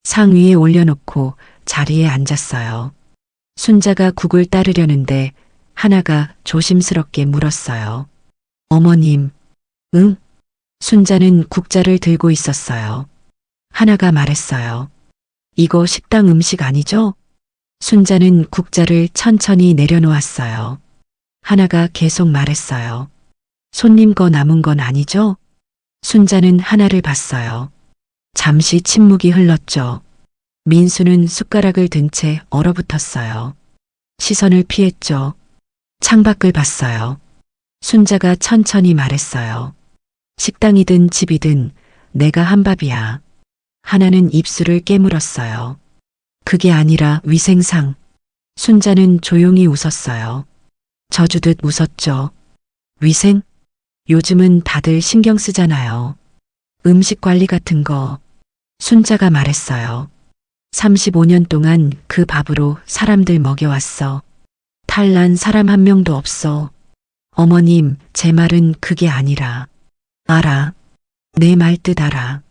상 위에 올려놓고 자리에 앉았어요. 순자가 국을 따르려는데 하나가 조심스럽게 물었어요. 어머님, 응? 순자는 국자를 들고 있었어요. 하나가 말했어요. 이거 식당 음식 아니죠? 순자는 국자를 천천히 내려놓았어요. 하나가 계속 말했어요. 손님 거 남은 건 아니죠? 순자는 하나를 봤어요. 잠시 침묵이 흘렀죠. 민수는 숟가락을 든 채 얼어붙었어요. 시선을 피했죠. 창밖을 봤어요. 순자가 천천히 말했어요. 식당이든 집이든 내가 한 밥이야. 하나는 입술을 깨물었어요. 그게 아니라 위생상. 순자는 조용히 웃었어요. 져주듯 웃었죠. 위생? 요즘은 다들 신경 쓰잖아요. 음식 관리 같은 거. 순자가 말했어요. 35년 동안 그 밥으로 사람들 먹여왔어. 탈난 사람 한 명도 없어. 어머님, 제 말은 그게 아니라. 알아. 내 말 뜻 알아.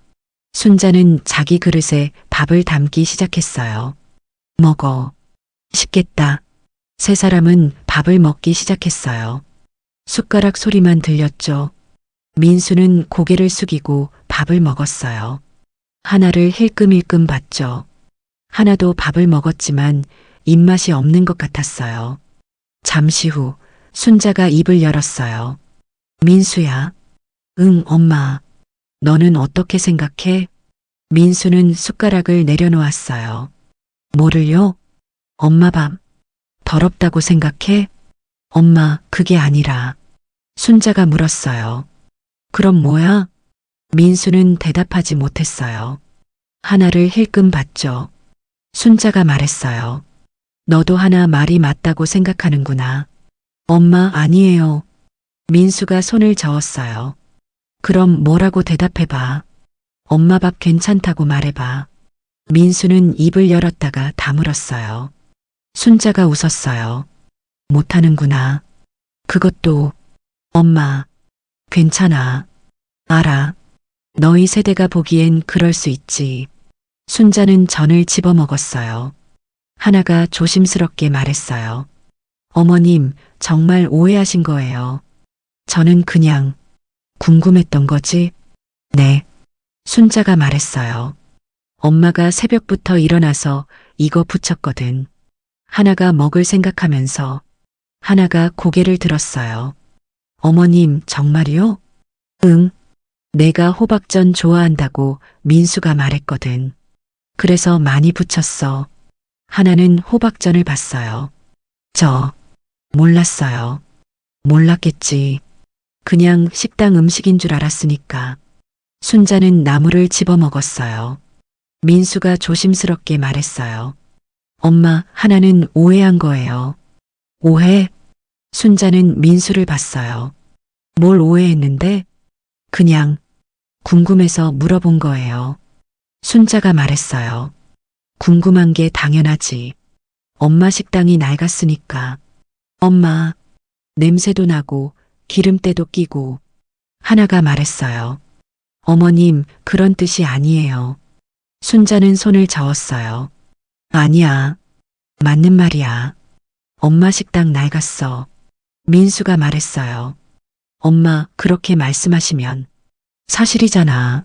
순자는 자기 그릇에 밥을 담기 시작했어요. 먹어. 식겠다. 세 사람은 밥을 먹기 시작했어요. 숟가락 소리만 들렸죠. 민수는 고개를 숙이고 밥을 먹었어요. 하나를 힐끔힐끔 봤죠. 하나도 밥을 먹었지만 입맛이 없는 것 같았어요. 잠시 후 순자가 입을 열었어요. 민수야. 응, 엄마. 너는 어떻게 생각해? 민수는 숟가락을 내려놓았어요. 뭐를요? 엄마 밥. 더럽다고 생각해? 엄마, 그게 아니라. 순자가 물었어요. 그럼 뭐야? 민수는 대답하지 못했어요. 하나를 힐끔 봤죠. 순자가 말했어요. 너도 하나 말이 맞다고 생각하는구나. 엄마, 아니에요. 민수가 손을 저었어요. 그럼 뭐라고 대답해봐. 엄마 밥 괜찮다고 말해봐. 민수는 입을 열었다가 다물었어요. 순자가 웃었어요. 못하는구나. 그것도. 엄마. 괜찮아. 알아. 너희 세대가 보기엔 그럴 수 있지. 순자는 전을 집어먹었어요. 하나가 조심스럽게 말했어요. 어머님, 정말 오해하신 거예요. 저는 그냥 궁금했던 거지. 네. 순자가 말했어요. 엄마가 새벽부터 일어나서 이거 부쳤거든. 하나가 먹을 생각하면서 하나가 고개를 들었어요. 어머님, 정말이요? 응. 내가 호박전 좋아한다고 민수가 말했거든. 그래서 많이 부쳤어. 하나는 호박전을 봤어요. 저, 몰랐어요. 몰랐겠지. 그냥 식당 음식인 줄 알았으니까. 순자는 나물을 집어 먹었어요. 민수가 조심스럽게 말했어요. 엄마, 하나는 오해한 거예요. 오해? 순자는 민수를 봤어요. 뭘 오해했는데? 그냥 궁금해서 물어본 거예요. 순자가 말했어요. 궁금한 게 당연하지. 엄마 식당이 낡았으니까. 엄마, 냄새도 나고 기름때도 끼고. 하나가 말했어요. 어머님, 그런 뜻이 아니에요. 순자는 손을 저었어요. 아니야. 맞는 말이야. 엄마 식당 낡았어. 민수가 말했어요. 엄마, 그렇게 말씀하시면 사실이잖아.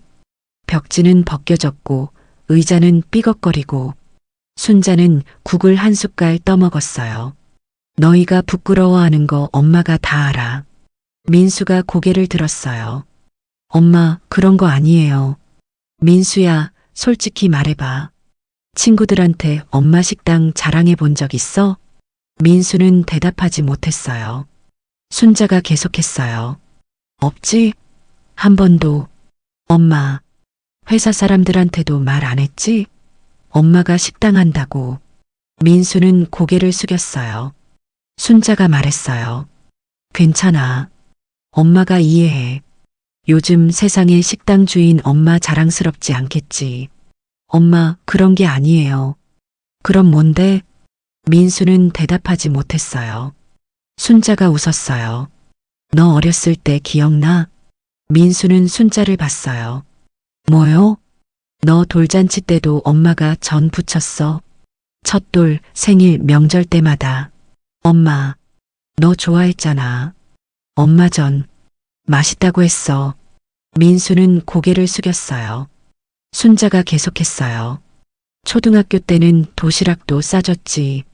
벽지는 벗겨졌고 의자는 삐걱거리고. 순자는 국을 한 숟갈 떠먹었어요. 너희가 부끄러워하는 거 엄마가 다 알아. 민수가 고개를 들었어요. 엄마, 그런 거 아니에요. 민수야, 솔직히 말해봐. 친구들한테 엄마 식당 자랑해 본 적 있어? 민수는 대답하지 못했어요. 순자가 계속했어요. 없지? 한 번도. 엄마, 회사 사람들한테도 말 안 했지? 엄마가 식당 한다고. 민수는 고개를 숙였어요. 순자가 말했어요. 괜찮아. 엄마가 이해해. 요즘 세상에 식당 주인 엄마 자랑스럽지 않겠지. 엄마, 그런 게 아니에요. 그럼 뭔데? 민수는 대답하지 못했어요. 순자가 웃었어요. 너 어렸을 때 기억나? 민수는 순자를 봤어요. 뭐요? 너 돌잔치 때도 엄마가 전 부쳤어. 첫돌, 생일, 명절 때마다. 엄마, 너 좋아했잖아. 엄마 전, 맛있다고 했어. 민수는 고개를 숙였어요. 순자가 계속했어요. 초등학교 때는 도시락도 싸줬지.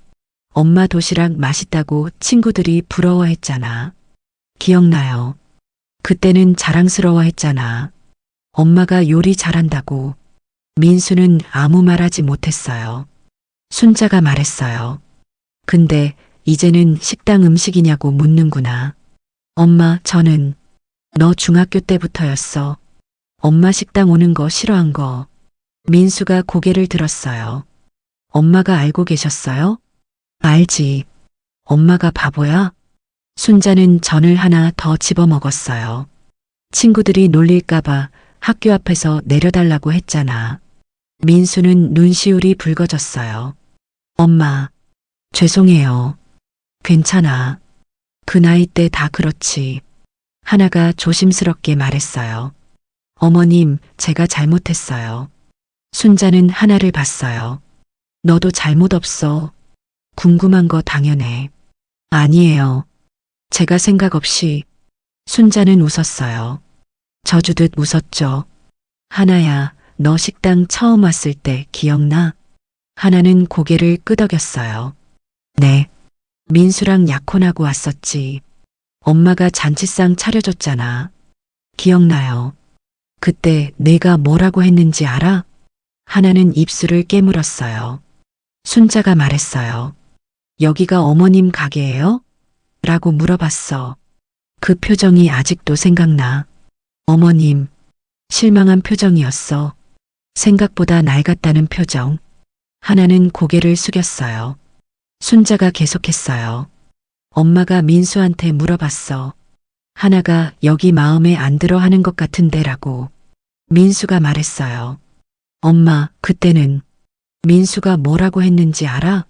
엄마 도시락 맛있다고 친구들이 부러워했잖아. 기억나요? 그때는 자랑스러워했잖아. 엄마가 요리 잘한다고. 민수는 아무 말하지 못했어요. 순자가 말했어요. 근데 이제는 식당 음식이냐고 묻는구나. 엄마, 저는 너 중학교 때부터였어. 엄마 식당 오는 거 싫어한 거. 민수가 고개를 들었어요. 엄마가 알고 계셨어요? 알지. 엄마가 바보야? 순자는 전을 하나 더 집어 먹었어요. 친구들이 놀릴까봐 학교 앞에서 내려달라고 했잖아. 민수는 눈시울이 붉어졌어요. 엄마, 죄송해요. 괜찮아. 그 나이 때 다 그렇지. 하나가 조심스럽게 말했어요. 어머님, 제가 잘못했어요. 순자는 하나를 봤어요. 너도 잘못 없어. 궁금한 거 당연해. 아니에요. 제가 생각 없이. 순자는 웃었어요. 져주듯 웃었죠. 하나야, 너 식당 처음 왔을 때 기억나? 하나는 고개를 끄덕였어요. 네. 민수랑 약혼하고 왔었지. 엄마가 잔치상 차려줬잖아. 기억나요. 그때 내가 뭐라고 했는지 알아? 하나는 입술을 깨물었어요. 순자가 말했어요. 여기가 어머님 가게예요? 라고 물어봤어. 그 표정이 아직도 생각나. 어머님, 실망한 표정이었어. 생각보다 낡았다는 표정. 하나는 고개를 숙였어요. 순자가 계속했어요. 엄마가 민수한테 물어봤어. 하나가 여기 마음에 안 들어 하는 것 같은데라고. 민수가 말했어요. 엄마, 그때는 민수가 뭐라고 했는지 알아?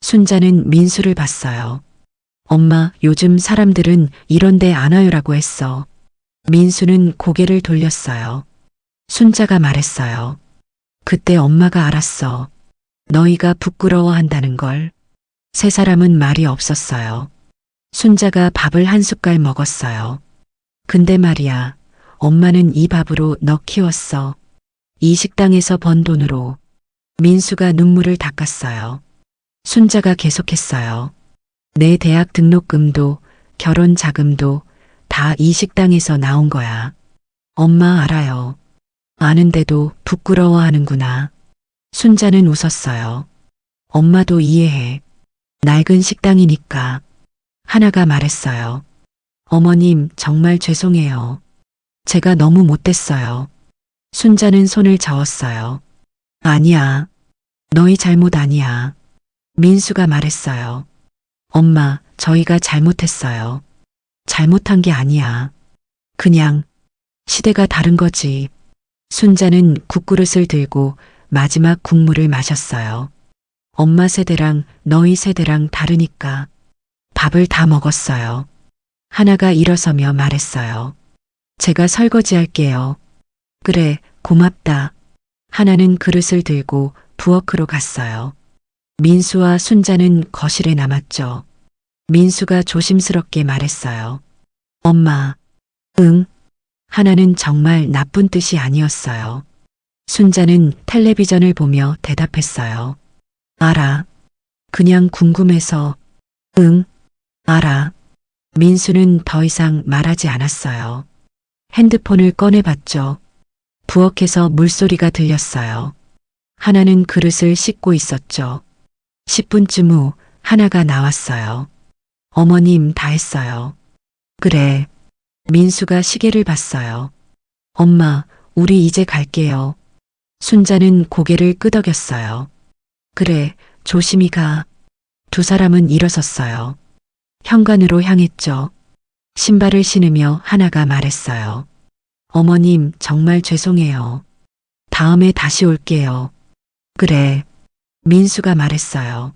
순자는 민수를 봤어요. 엄마, 요즘 사람들은 이런데 안 와요라고 했어. 민수는 고개를 돌렸어요. 순자가 말했어요. 그때 엄마가 알았어. 너희가 부끄러워한다는 걸. 세 사람은 말이 없었어요. 순자가 밥을 한 숟갈 먹었어요. 근데 말이야, 엄마는 이 밥으로 너 키웠어. 이 식당에서 번 돈으로. 민수가 눈물을 닦았어요. 순자가 계속했어요. 내 대학 등록금도, 결혼 자금도, 다 이 식당에서 나온 거야. 엄마 알아요. 아는데도 부끄러워하는구나. 순자는 웃었어요. 엄마도 이해해. 낡은 식당이니까. 하나가 말했어요. 어머님, 정말 죄송해요. 제가 너무 못됐어요. 순자는 손을 저었어요. 아니야. 너희 잘못 아니야. 민수가 말했어요. 엄마, 저희가 잘못했어요. 잘못한 게 아니야. 그냥 시대가 다른 거지. 순자는 국그릇을 들고 마지막 국물을 마셨어요. 엄마 세대랑 너희 세대랑 다르니까. 밥을 다 먹었어요. 하나가 일어서며 말했어요. 제가 설거지 할게요. 그래, 고맙다. 하나는 그릇을 들고 부엌으로 갔어요. 민수와 순자는 거실에 남았죠. 민수가 조심스럽게 말했어요. 엄마, 응. 하나는 정말 나쁜 뜻이 아니었어요. 순자는 텔레비전을 보며 대답했어요. 알아. 그냥 궁금해서. 응, 알아. 민수는 더 이상 말하지 않았어요. 핸드폰을 꺼내봤죠. 부엌에서 물소리가 들렸어요. 하나는 그릇을 씻고 있었죠. 10분쯤 후 하나가 나왔어요. 어머님 다 했어요. 그래. 민수가 시계를 봤어요. 엄마, 우리 이제 갈게요. 순자는 고개를 끄덕였어요. 그래, 조심히 가. 두 사람은 일어섰어요. 현관으로 향했죠. 신발을 신으며 하나가 말했어요. 어머님, 정말 죄송해요. 다음에 다시 올게요. 그래. 민수가 말했어요.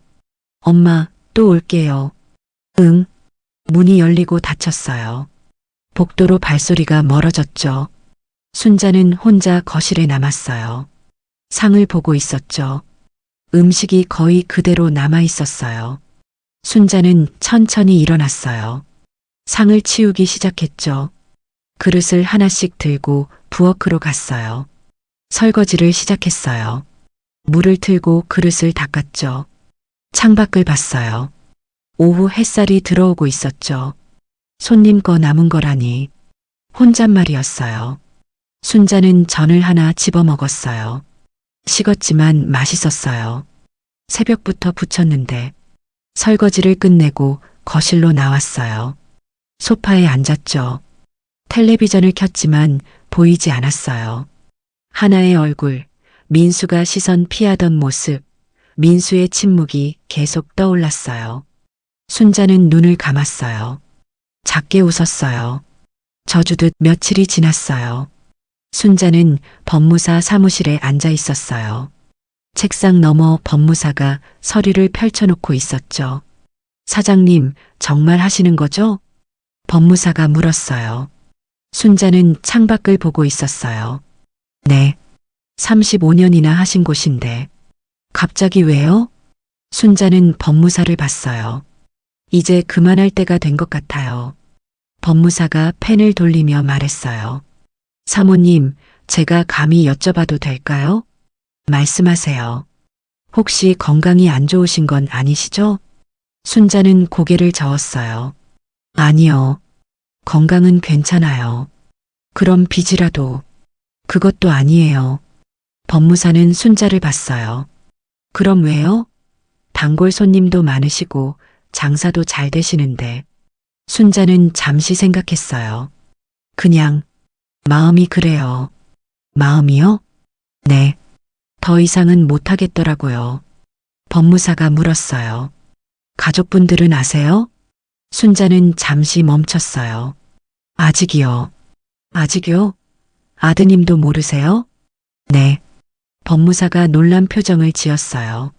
엄마, 또 올게요. 응. 문이 열리고 닫혔어요. 복도로 발소리가 멀어졌죠. 순자는 혼자 거실에 남았어요. 상을 보고 있었죠. 음식이 거의 그대로 남아 있었어요. 순자는 천천히 일어났어요. 상을 치우기 시작했죠. 그릇을 하나씩 들고 부엌으로 갔어요. 설거지를 시작했어요. 물을 틀고 그릇을 닦았죠. 창밖을 봤어요. 오후 햇살이 들어오고 있었죠. 손님 거 남은 거라니. 혼잣말이었어요. 순자는 전을 하나 집어 먹었어요. 식었지만 맛있었어요. 새벽부터 부쳤는데. 설거지를 끝내고 거실로 나왔어요. 소파에 앉았죠. 텔레비전을 켰지만 보이지 않았어요. 하나의 얼굴, 민수가 시선 피하던 모습, 민수의 침묵이 계속 떠올랐어요. 순자는 눈을 감았어요. 작게 웃었어요. 저주듯 며칠이 지났어요. 순자는 법무사 사무실에 앉아 있었어요. 책상 너머 법무사가 서류를 펼쳐놓고 있었죠. 사장님, 정말 하시는 거죠? 법무사가 물었어요. 순자는 창밖을 보고 있었어요. 네. 35년이나 하신 곳인데. 갑자기 왜요? 순자는 법무사를 봤어요. 이제 그만할 때가 된 것 같아요. 법무사가 펜을 돌리며 말했어요. 사모님, 제가 감히 여쭤봐도 될까요? 말씀하세요. 혹시 건강이 안 좋으신 건 아니시죠? 순자는 고개를 저었어요. 아니요. 건강은 괜찮아요. 그럼 빚이라도. 그것도 아니에요. 법무사는 순자를 봤어요. 그럼 왜요? 단골 손님도 많으시고 장사도 잘 되시는데. 순자는 잠시 생각했어요. 그냥 마음이 그래요. 마음이요? 네. 더 이상은 못하겠더라고요. 법무사가 물었어요. 가족분들은 아세요? 순자는 잠시 멈췄어요. 아직이요. 아직요? 아드님도 모르세요? 네. 법무사가 놀란 표정을 지었어요.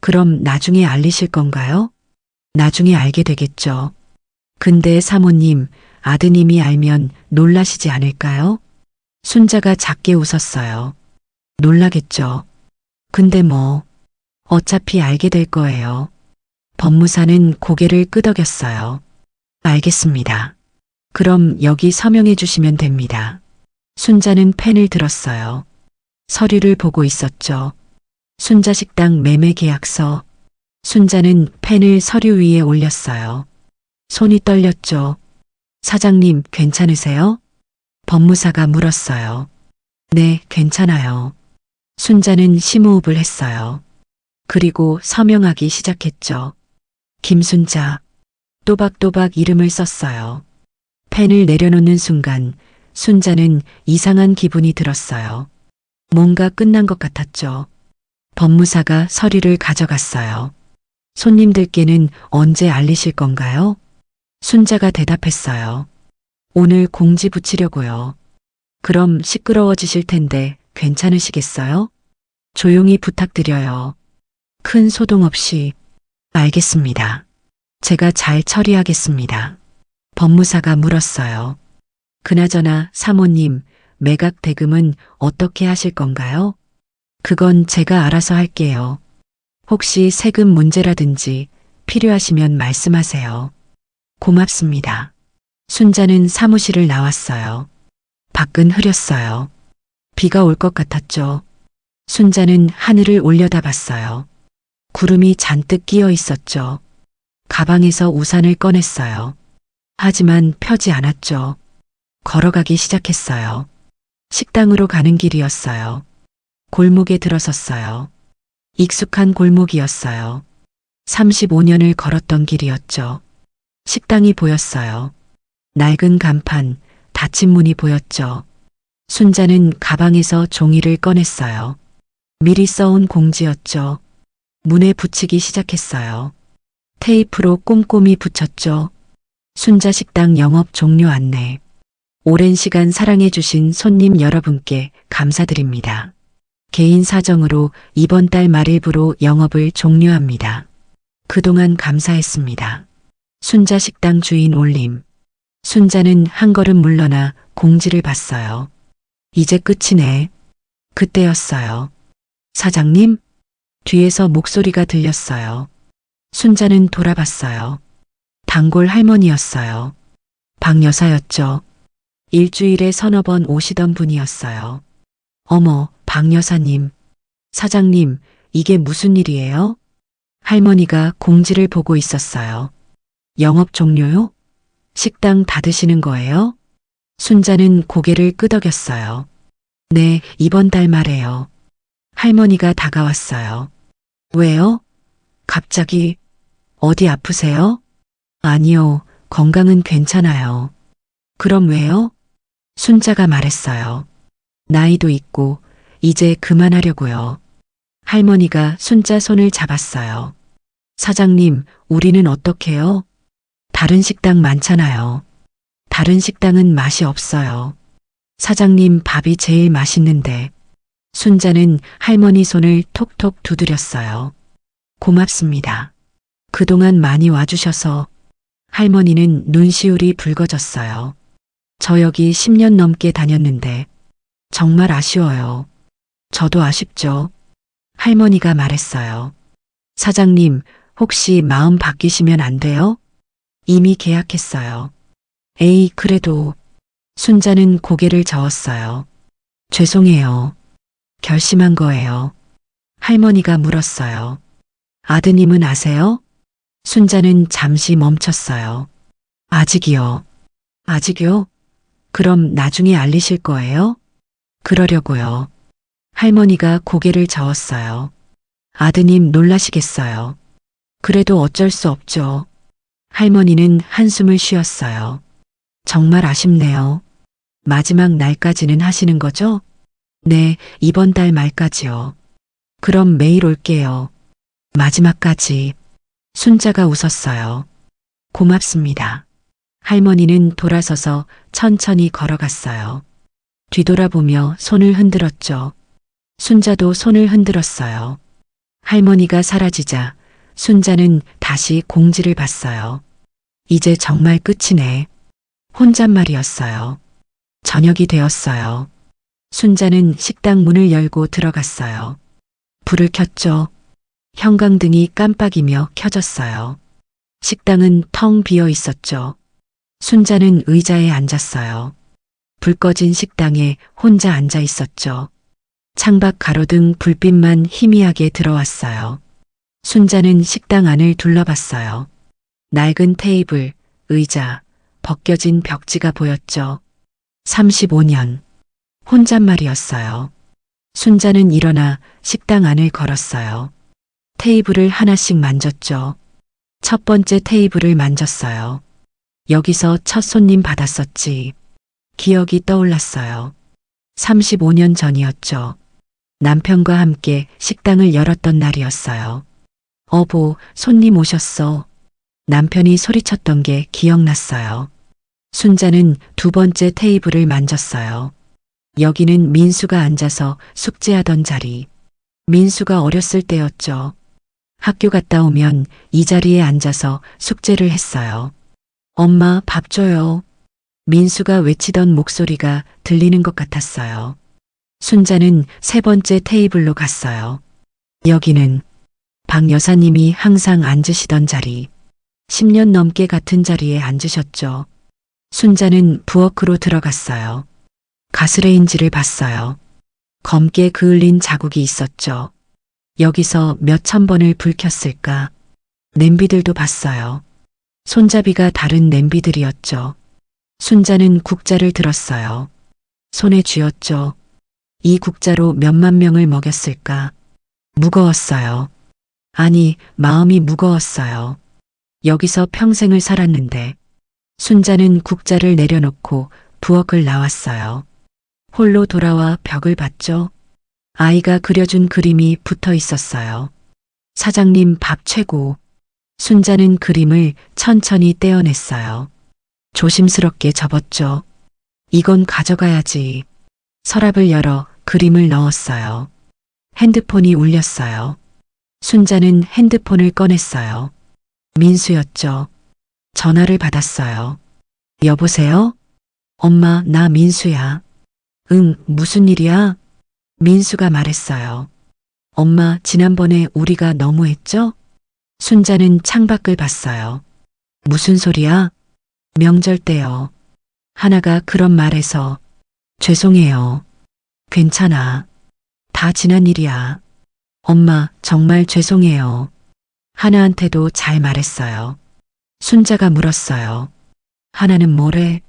그럼 나중에 알리실 건가요? 나중에 알게 되겠죠. 근데 사모님, 아드님이 알면 놀라시지 않을까요? 순자가 작게 웃었어요. 놀라겠죠. 근데 뭐, 어차피 알게 될 거예요. 법무사는 고개를 끄덕였어요. 알겠습니다. 그럼 여기 서명해 주시면 됩니다. 순자는 펜을 들었어요. 서류를 보고 있었죠. 순자식당 매매 계약서. 순자는 펜을 서류 위에 올렸어요. 손이 떨렸죠. 사장님, 괜찮으세요? 법무사가 물었어요. 네, 괜찮아요. 순자는 심호흡을 했어요. 그리고 서명하기 시작했죠. 김순자. 또박또박 이름을 썼어요. 펜을 내려놓는 순간 순자는 이상한 기분이 들었어요. 뭔가 끝난 것 같았죠. 법무사가 서류를 가져갔어요. 손님들께는 언제 알리실 건가요? 순자가 대답했어요. 오늘 공지 붙이려고요. 그럼 시끄러워지실 텐데 괜찮으시겠어요? 조용히 부탁드려요. 큰 소동 없이. 알겠습니다. 제가 잘 처리하겠습니다. 법무사가 물었어요. 그나저나 사모님, 매각 대금은 어떻게 하실 건가요? 그건 제가 알아서 할게요. 혹시 세금 문제라든지 필요하시면 말씀하세요. 고맙습니다. 순자는 사무실을 나왔어요. 밖은 흐렸어요. 비가 올 것 같았죠. 순자는 하늘을 올려다봤어요. 구름이 잔뜩 끼어 있었죠. 가방에서 우산을 꺼냈어요. 하지만 펴지 않았죠. 걸어가기 시작했어요. 식당으로 가는 길이었어요. 골목에 들어섰어요. 익숙한 골목이었어요. 35년을 걸었던 길이었죠. 식당이 보였어요. 낡은 간판, 닫힌 문이 보였죠. 순자는 가방에서 종이를 꺼냈어요. 미리 써온 공지였죠. 문에 붙이기 시작했어요. 테이프로 꼼꼼히 붙였죠. 순자 식당 영업 종료 안내. 오랜 시간 사랑해주신 손님 여러분께 감사드립니다. 개인 사정으로 이번 달 말일부로 영업을 종료합니다. 그동안 감사했습니다. 순자 식당 주인 올림. 순자는 한 걸음 물러나 공지를 봤어요. 이제 끝이네. 그때였어요. 사장님? 뒤에서 목소리가 들렸어요. 순자는 돌아봤어요. 단골 할머니였어요. 박 여사였죠. 일주일에 서너 번 오시던 분이었어요. 어머, 박 여사님. 사장님, 이게 무슨 일이에요? 할머니가 공지를 보고 있었어요. 영업 종료요? 식당 닫으시는 거예요? 순자는 고개를 끄덕였어요. 네, 이번 달 말에요. 할머니가 다가왔어요. 왜요? 갑자기 어디 아프세요? 아니요, 건강은 괜찮아요. 그럼 왜요? 순자가 말했어요. 나이도 있고 이제 그만하려고요. 할머니가 순자 손을 잡았어요. 사장님, 우리는 어떡해요? 다른 식당 많잖아요. 다른 식당은 맛이 없어요. 사장님 밥이 제일 맛있는데. 순자는 할머니 손을 톡톡 두드렸어요. 고맙습니다. 그동안 많이 와주셔서. 할머니는 눈시울이 붉어졌어요. 저 여기 10년 넘게 다녔는데 정말 아쉬워요. 저도 아쉽죠. 할머니가 말했어요. 사장님, 혹시 마음 바뀌시면 안 돼요? 이미 계약했어요. 에이, 그래도. 순자는 고개를 저었어요. 죄송해요. 결심한 거예요. 할머니가 물었어요. 아드님은 아세요? 순자는 잠시 멈췄어요. 아직이요. 아직요? 그럼 나중에 알리실 거예요? 그러려고요. 할머니가 고개를 저었어요. 아드님 놀라시겠어요. 그래도 어쩔 수 없죠. 할머니는 한숨을 쉬었어요. 정말 아쉽네요. 마지막 날까지는 하시는 거죠? 네, 이번 달 말까지요. 그럼 매일 올게요. 마지막까지. 순자가 웃었어요. 고맙습니다. 할머니는 돌아서서 천천히 걸어갔어요. 뒤돌아보며 손을 흔들었죠. 순자도 손을 흔들었어요. 할머니가 사라지자 순자는 다시 공지를 봤어요. 이제 정말 끝이네. 혼잣말이었어요. 저녁이 되었어요. 순자는 식당 문을 열고 들어갔어요. 불을 켰죠. 형광등이 깜빡이며 켜졌어요. 식당은 텅 비어 있었죠. 순자는 의자에 앉았어요. 불 꺼진 식당에 혼자 앉아 있었죠. 창밖 가로등 불빛만 희미하게 들어왔어요. 순자는 식당 안을 둘러봤어요. 낡은 테이블, 의자, 벗겨진 벽지가 보였죠. 35년. 혼잣말이었어요. 순자는 일어나 식당 안을 걸었어요. 테이블을 하나씩 만졌죠. 첫 번째 테이블을 만졌어요. 여기서 첫 손님 받았었지. 기억이 떠올랐어요. 35년 전이었죠. 남편과 함께 식당을 열었던 날이었어요. 어보, 손님 오셨어. 남편이 소리쳤던 게 기억났어요. 순자는 두 번째 테이블을 만졌어요. 여기는 민수가 앉아서 숙제하던 자리. 민수가 어렸을 때였죠. 학교 갔다 오면 이 자리에 앉아서 숙제를 했어요. 엄마, 밥 줘요. 민수가 외치던 목소리가 들리는 것 같았어요. 순자는 세 번째 테이블로 갔어요. 여기는 박 여사님이 항상 앉으시던 자리. 10년 넘게 같은 자리에 앉으셨죠. 순자는 부엌으로 들어갔어요. 가스레인지를 봤어요. 검게 그을린 자국이 있었죠. 여기서 몇 천 번을 불 켰을까? 냄비들도 봤어요. 손잡이가 다른 냄비들이었죠. 순자는 국자를 들었어요. 손에 쥐었죠. 이 국자로 몇만 명을 먹였을까? 무거웠어요. 아니, 마음이 무거웠어요. 여기서 평생을 살았는데. 순자는 국자를 내려놓고 부엌을 나왔어요. 홀로 돌아와 벽을 봤죠. 아이가 그려준 그림이 붙어 있었어요. 사장님 밥 최고. 순자는 그림을 천천히 떼어냈어요. 조심스럽게 접었죠. 이건 가져가야지. 서랍을 열어 그림을 넣었어요. 핸드폰이 울렸어요. 순자는 핸드폰을 꺼냈어요. 민수였죠. 전화를 받았어요. 여보세요? 엄마, 나 민수야. 응, 무슨 일이야? 민수가 말했어요. 엄마, 지난번에 우리가 너무했죠? 순자는 창밖을 봤어요. 무슨 소리야? 명절 때요. 하나가 그런 말해서 죄송해요. 괜찮아. 다 지난 일이야. 엄마, 정말 죄송해요. 하나한테도 잘 말했어요. 순자가 물었어요. 하나는 뭐래?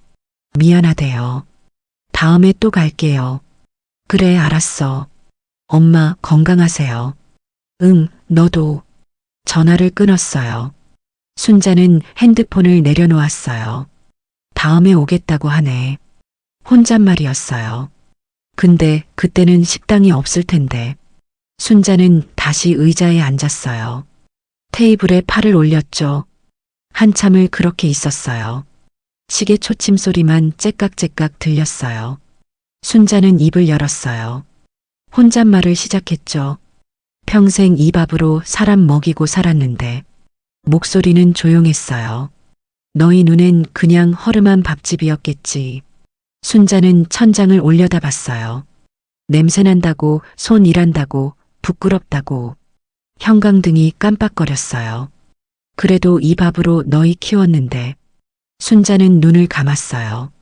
미안하대요. 다음에 또 갈게요. 그래, 알았어. 엄마, 건강하세요. 응, 너도. 전화를 끊었어요. 순자는 핸드폰을 내려놓았어요. 다음에 오겠다고 하네. 혼잣말이었어요. 근데 그때는 식당이 없을 텐데. 순자는 다시 의자에 앉았어요. 테이블에 팔을 올렸죠. 한참을 그렇게 있었어요. 시계 초침 소리만 째깍째깍 들렸어요. 순자는 입을 열었어요. 혼잣말을 시작했죠. 평생 이 밥으로 사람 먹이고 살았는데. 목소리는 조용했어요. 너희 눈엔 그냥 허름한 밥집이었겠지. 순자는 천장을 올려다봤어요. 냄새난다고, 손 일한다고, 부끄럽다고. 형광등이 깜빡거렸어요. 그래도 이 밥으로 너희 키웠는데. 순자는 눈을 감았어요.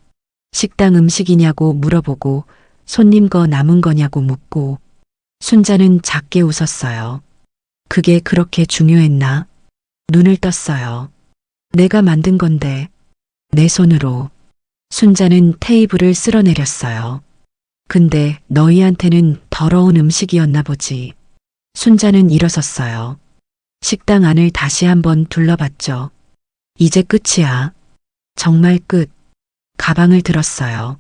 식당 음식이냐고 물어보고 손님 거 남은 거냐고 묻고. 순자는 작게 웃었어요. 그게 그렇게 중요했나? 눈을 떴어요. 내가 만든 건데. 내 손으로. 순자는 테이블을 쓸어내렸어요. 근데 너희한테는 더러운 음식이었나 보지. 순자는 일어섰어요. 식당 안을 다시 한번 둘러봤죠. 이제 끝이야. 정말 끝. 가방을 들었어요.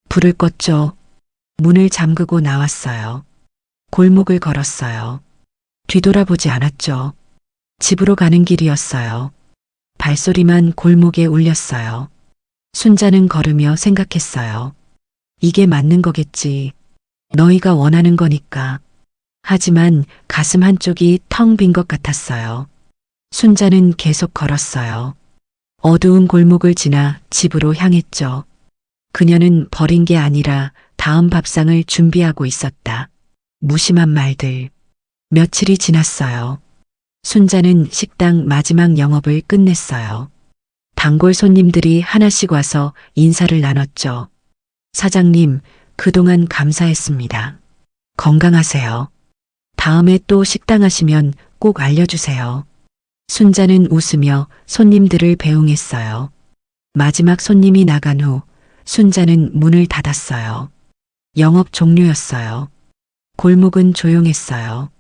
불을 껐죠. 문을 잠그고 나왔어요. 골목을 걸었어요. 뒤돌아보지 않았죠. 집으로 가는 길이었어요. 발소리만 골목에 울렸어요. 순자는 걸으며 생각했어요. 이게 맞는 거겠지. 너희가 원하는 거니까. 하지만 가슴 한쪽이 텅 빈 것 같았어요. 순자는 계속 걸었어요. 어두운 골목을 지나 집으로 향했죠. 그녀는 버린 게 아니라 다음 밥상을 준비하고 있었다. 무심한 말들. 며칠이 지났어요. 순자는 식당 마지막 영업을 끝냈어요. 단골 손님들이 하나씩 와서 인사를 나눴죠. 사장님, 그동안 감사했습니다. 건강하세요. 다음에 또 식당 하시면 꼭 알려주세요. 순자는 웃으며 손님들을 배웅했어요. 마지막 손님이 나간 후 순자는 문을 닫았어요. 영업 종료였어요. 골목은 조용했어요.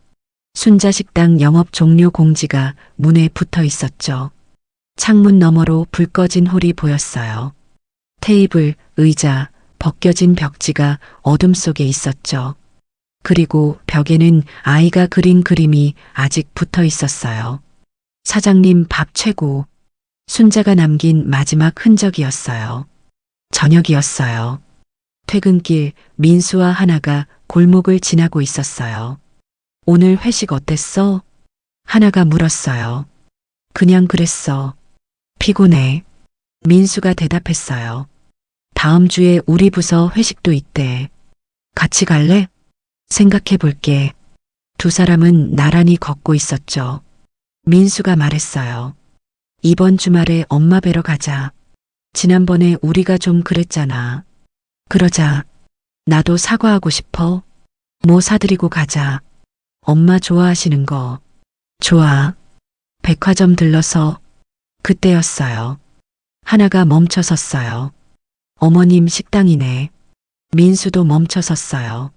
순자 식당 영업 종료 공지가 문에 붙어 있었죠. 창문 너머로 불 꺼진 홀이 보였어요. 테이블, 의자, 벗겨진 벽지가 어둠 속에 있었죠. 그리고 벽에는 아이가 그린 그림이 아직 붙어 있었어요. 사장님 밥 최고. 순자가 남긴 마지막 흔적이었어요. 저녁이었어요. 퇴근길 민수와 하나가 골목을 지나고 있었어요. 오늘 회식 어땠어? 하나가 물었어요. 그냥 그랬어. 피곤해. 민수가 대답했어요. 다음 주에 우리 부서 회식도 있대. 같이 갈래? 생각해 볼게. 두 사람은 나란히 걷고 있었죠. 민수가 말했어요. 이번 주말에 엄마 뵈러 가자. 지난번에 우리가 좀 그랬잖아. 그러자. 나도 사과하고 싶어. 뭐 사드리고 가자. 엄마 좋아하시는 거. 좋아. 백화점 들러서. 그때였어요. 하나가 멈춰 섰어요. 어머님 식당이네. 민수도 멈춰 섰어요.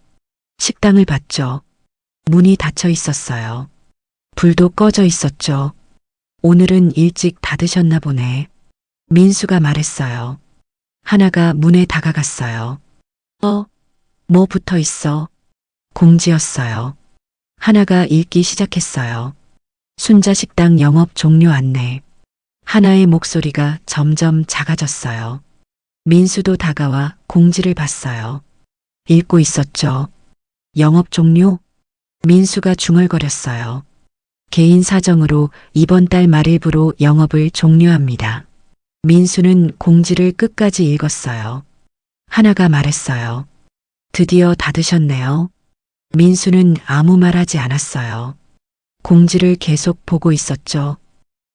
식당을 봤죠. 문이 닫혀 있었어요. 불도 꺼져 있었죠. 오늘은 일찍 닫으셨나 보네. 민수가 말했어요. 하나가 문에 다가갔어요. 뭐 붙어 있어? 공지였어요. 하나가 읽기 시작했어요. 순자 식당 영업 종료 안내. 하나의 목소리가 점점 작아졌어요. 민수도 다가와 공지를 봤어요. 읽고 있었죠. 영업 종료? 민수가 중얼거렸어요. 개인 사정으로 이번 달 말일부로 영업을 종료합니다. 민수는 공지를 끝까지 읽었어요. 하나가 말했어요. 드디어 닫으셨네요. 민수는 아무 말 하지 않았어요. 공지를 계속 보고 있었죠.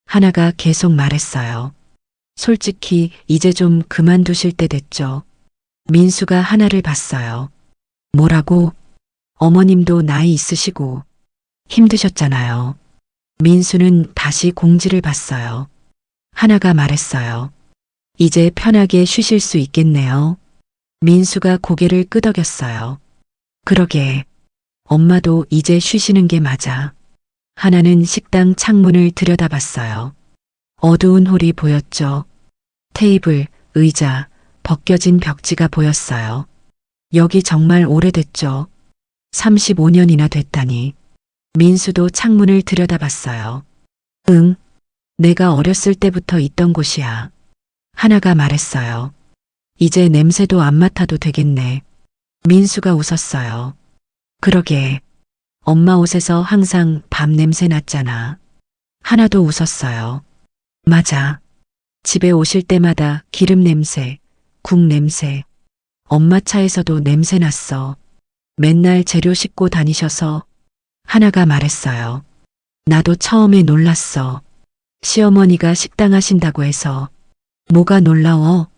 하나가 계속 말했어요. 솔직히 이제 좀 그만두실 때 됐죠. 민수가 하나를 봤어요. 뭐라고? 어머님도 나이 있으시고 힘드셨잖아요. 민수는 다시 공지를 봤어요. 하나가 말했어요. 이제 편하게 쉬실 수 있겠네요. 민수가 고개를 끄덕였어요. 그러게. 엄마도 이제 쉬시는 게 맞아. 하나는 식당 창문을 들여다봤어요. 어두운 홀이 보였죠. 테이블, 의자, 벗겨진 벽지가 보였어요. 여기 정말 오래됐죠. 35년이나 됐다니. 민수도 창문을 들여다봤어요. 응, 내가 어렸을 때부터 있던 곳이야. 하나가 말했어요. 이제 냄새도 안 맡아도 되겠네. 민수가 웃었어요. 그러게. 엄마 옷에서 항상 밥 냄새 났잖아. 하나도 웃었어요. 맞아. 집에 오실 때마다 기름 냄새, 국 냄새. 엄마 차에서도 냄새 났어. 맨날 재료 싣고 다니셔서. 하나가 말했어요. 나도 처음에 놀랐어. 시어머니가 식당 하신다고 해서. 뭐가 놀라워?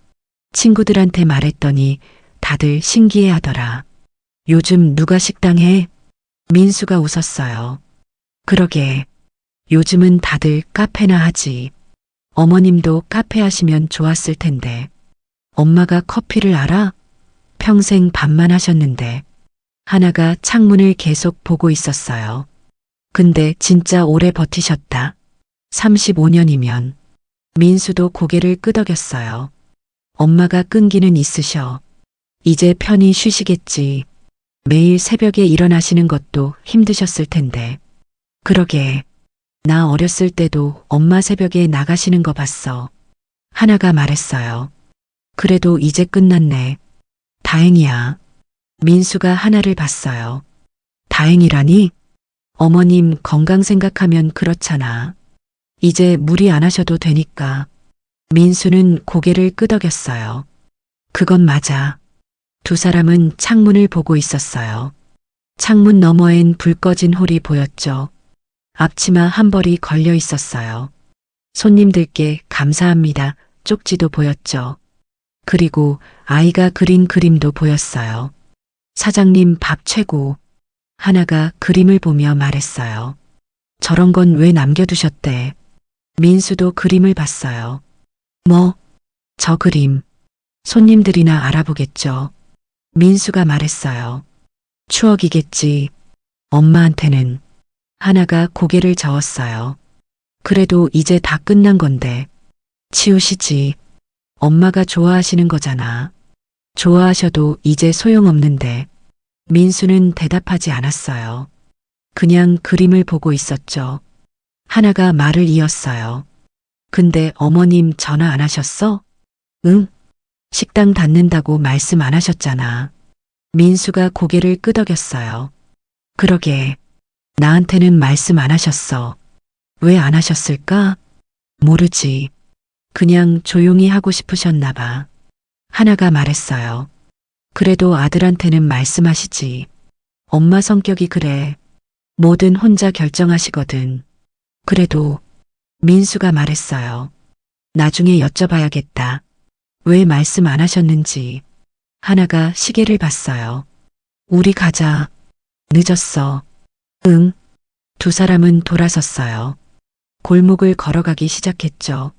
친구들한테 말했더니 다들 신기해 하더라. 요즘 누가 식당 해? 민수가 웃었어요. 그러게. 요즘은 다들 카페나 하지. 어머님도 카페 하시면 좋았을 텐데. 엄마가 커피를 알아? 평생 밥만 하셨는데. 하나가 창문을 계속 보고 있었어요. 근데 진짜 오래 버티셨다. 35년이면. 민수도 고개를 끄덕였어요. 엄마가 끈기는 있으셔. 이제 편히 쉬시겠지. 매일 새벽에 일어나시는 것도 힘드셨을 텐데. 그러게. 나 어렸을 때도 엄마 새벽에 나가시는 거 봤어. 하나가 말했어요. 그래도 이제 끝났네. 다행이야. 민수가 하나를 봤어요. 다행이라니? 어머님 건강 생각하면 그렇잖아. 이제 무리 안 하셔도 되니까. 민수는 고개를 끄덕였어요. 그건 맞아. 두 사람은 창문을 보고 있었어요. 창문 너머엔 불 꺼진 홀이 보였죠. 앞치마 한 벌이 걸려 있었어요. 손님들께 감사합니다. 쪽지도 보였죠. 그리고 아이가 그린 그림도 보였어요. 사장님 밥 최고. 하나가 그림을 보며 말했어요. 저런 건 왜 남겨두셨대? 민수도 그림을 봤어요. 뭐? 저 그림 손님들이나 알아보겠죠. 민수가 말했어요. 추억이겠지. 엄마한테는. 하나가 고개를 저었어요. 그래도 이제 다 끝난 건데. 치우시지. 엄마가 좋아하시는 거잖아. 좋아하셔도 이제 소용없는데. 민수는 대답하지 않았어요. 그냥 그림을 보고 있었죠. 하나가 말을 이었어요. 근데 어머님 전화 안 하셨어? 응. 식당 닫는다고 말씀 안 하셨잖아. 민수가 고개를 끄덕였어요. 그러게. 나한테는 말씀 안 하셨어. 왜 안 하셨을까? 모르지. 그냥 조용히 하고 싶으셨나 봐. 하나가 말했어요. 그래도 아들한테는 말씀하시지. 엄마 성격이 그래. 뭐든 혼자 결정하시거든. 그래도 민수가 말했어요. 나중에 여쭤봐야겠다. 왜 말씀 안 하셨는지. 하나가 시계를 봤어요. 우리 가자. 늦었어. 응. 두 사람은 돌아섰어요. 골목을 걸어가기 시작했죠.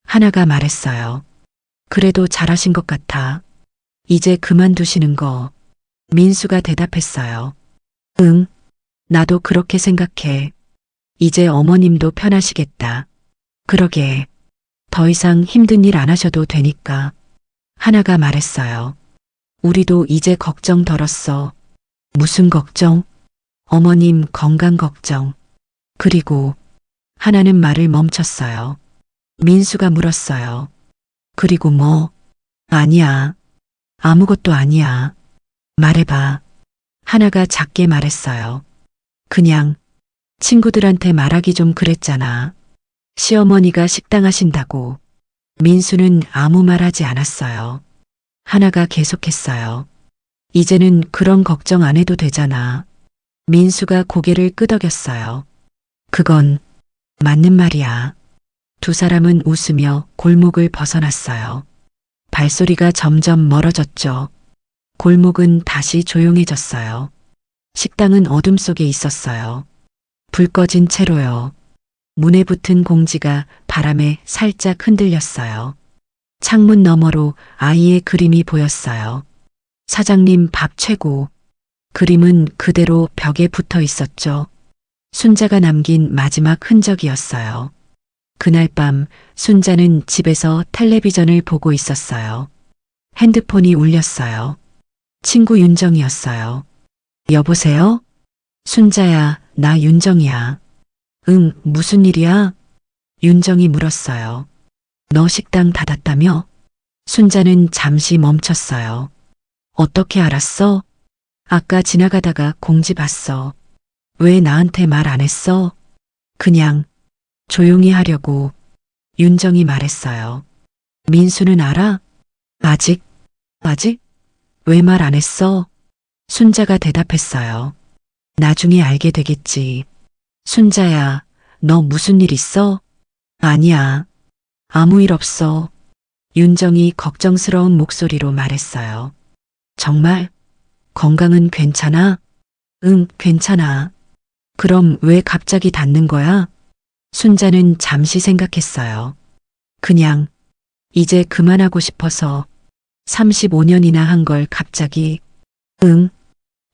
하나가 말했어요. 그래도 잘하신 것 같아. 이제 그만두시는 거. 민수가 대답했어요. 응. 나도 그렇게 생각해. 이제 어머님도 편하시겠다. 그러게. 더 이상 힘든 일 안 하셔도 되니까. 하나가 말했어요. 우리도 이제 걱정 덜었어. 무슨 걱정? 어머님 건강 걱정. 그리고 하나는 말을 멈췄어요. 민수가 물었어요. 그리고 뭐? 아니야. 아무것도 아니야. 말해봐. 하나가 작게 말했어요. 그냥 친구들한테 말하기 좀 그랬잖아. 시어머니가 식당 하신다고. 민수는 아무 말 하지 않았어요. 하나가 계속했어요. 이제는 그런 걱정 안 해도 되잖아. 민수가 고개를 끄덕였어요. 그건 맞는 말이야. 두 사람은 웃으며 골목을 벗어났어요. 발소리가 점점 멀어졌죠. 골목은 다시 조용해졌어요. 식당은 어둠 속에 있었어요. 불 꺼진 채로요. 문에 붙은 공지가 바람에 살짝 흔들렸어요. 창문 너머로 아이의 그림이 보였어요. 사장님 밥 최고. 그림은 그대로 벽에 붙어 있었죠. 순자가 남긴 마지막 흔적이었어요. 그날 밤 순자는 집에서 텔레비전을 보고 있었어요. 핸드폰이 울렸어요. 친구 윤정이었어요. 여보세요? 순자야, 나 윤정이야. 응, 무슨 일이야? 윤정이 물었어요. 너 식당 닫았다며? 순자는 잠시 멈췄어요. 어떻게 알았어? 아까 지나가다가 공지 봤어. 왜 나한테 말 안 했어? 그냥 조용히 하려고. 윤정이 말했어요. 민수는 알아? 아직? 왜 말 안 했어? 순자가 대답했어요. 나중에 알게 되겠지. 순자야, 너 무슨 일 있어? 아니야. 아무 일 없어. 윤정이 걱정스러운 목소리로 말했어요. 정말? 건강은 괜찮아? 응, 괜찮아. 그럼 왜 갑자기 닫는 거야? 순자는 잠시 생각했어요. 그냥 이제 그만하고 싶어서 35년이나 한 걸 갑자기. 응.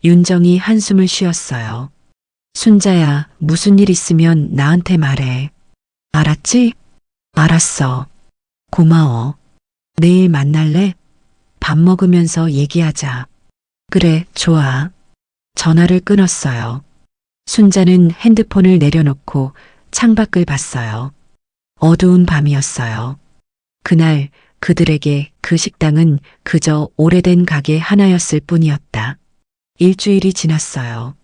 윤정이 한숨을 쉬었어요. 순자야, 무슨 일 있으면 나한테 말해. 알았지? 알았어. 고마워. 내일 만날래? 밥 먹으면서 얘기하자. 그래, 좋아. 전화를 끊었어요. 순자는 핸드폰을 내려놓고 창밖을 봤어요. 어두운 밤이었어요. 그날 그들에게 그 식당은 그저 오래된 가게 하나였을 뿐이었다. 일주일이 지났어요.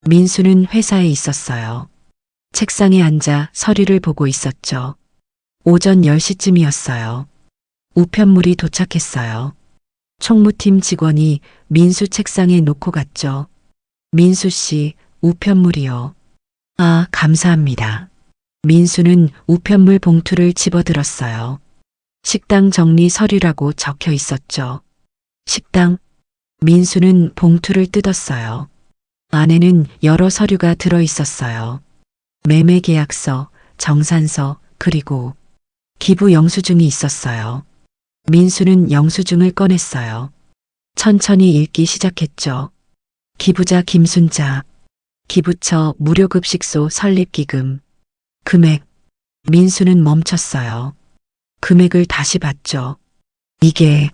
민수는 회사에 있었어요. 책상에 앉아 서류를 보고 있었죠. 오전 10시쯤이었어요. 우편물이 도착했어요. 총무팀 직원이 민수 책상에 놓고 갔죠. 민수 씨, 우편물이요. 아, 감사합니다. 민수는 우편물 봉투를 집어들었어요. 식당 정리 서류라고 적혀 있었죠. 식당? 민수는 봉투를 뜯었어요. 안에는 여러 서류가 들어 있었어요. 매매 계약서, 정산서, 그리고 기부 영수증이 있었어요. 민수는 영수증을 꺼냈어요. 천천히 읽기 시작했죠. 기부자 김순자. 기부처 무료급식소 설립기금. 금액. 민수는 멈췄어요. 금액을 다시 봤죠. 이게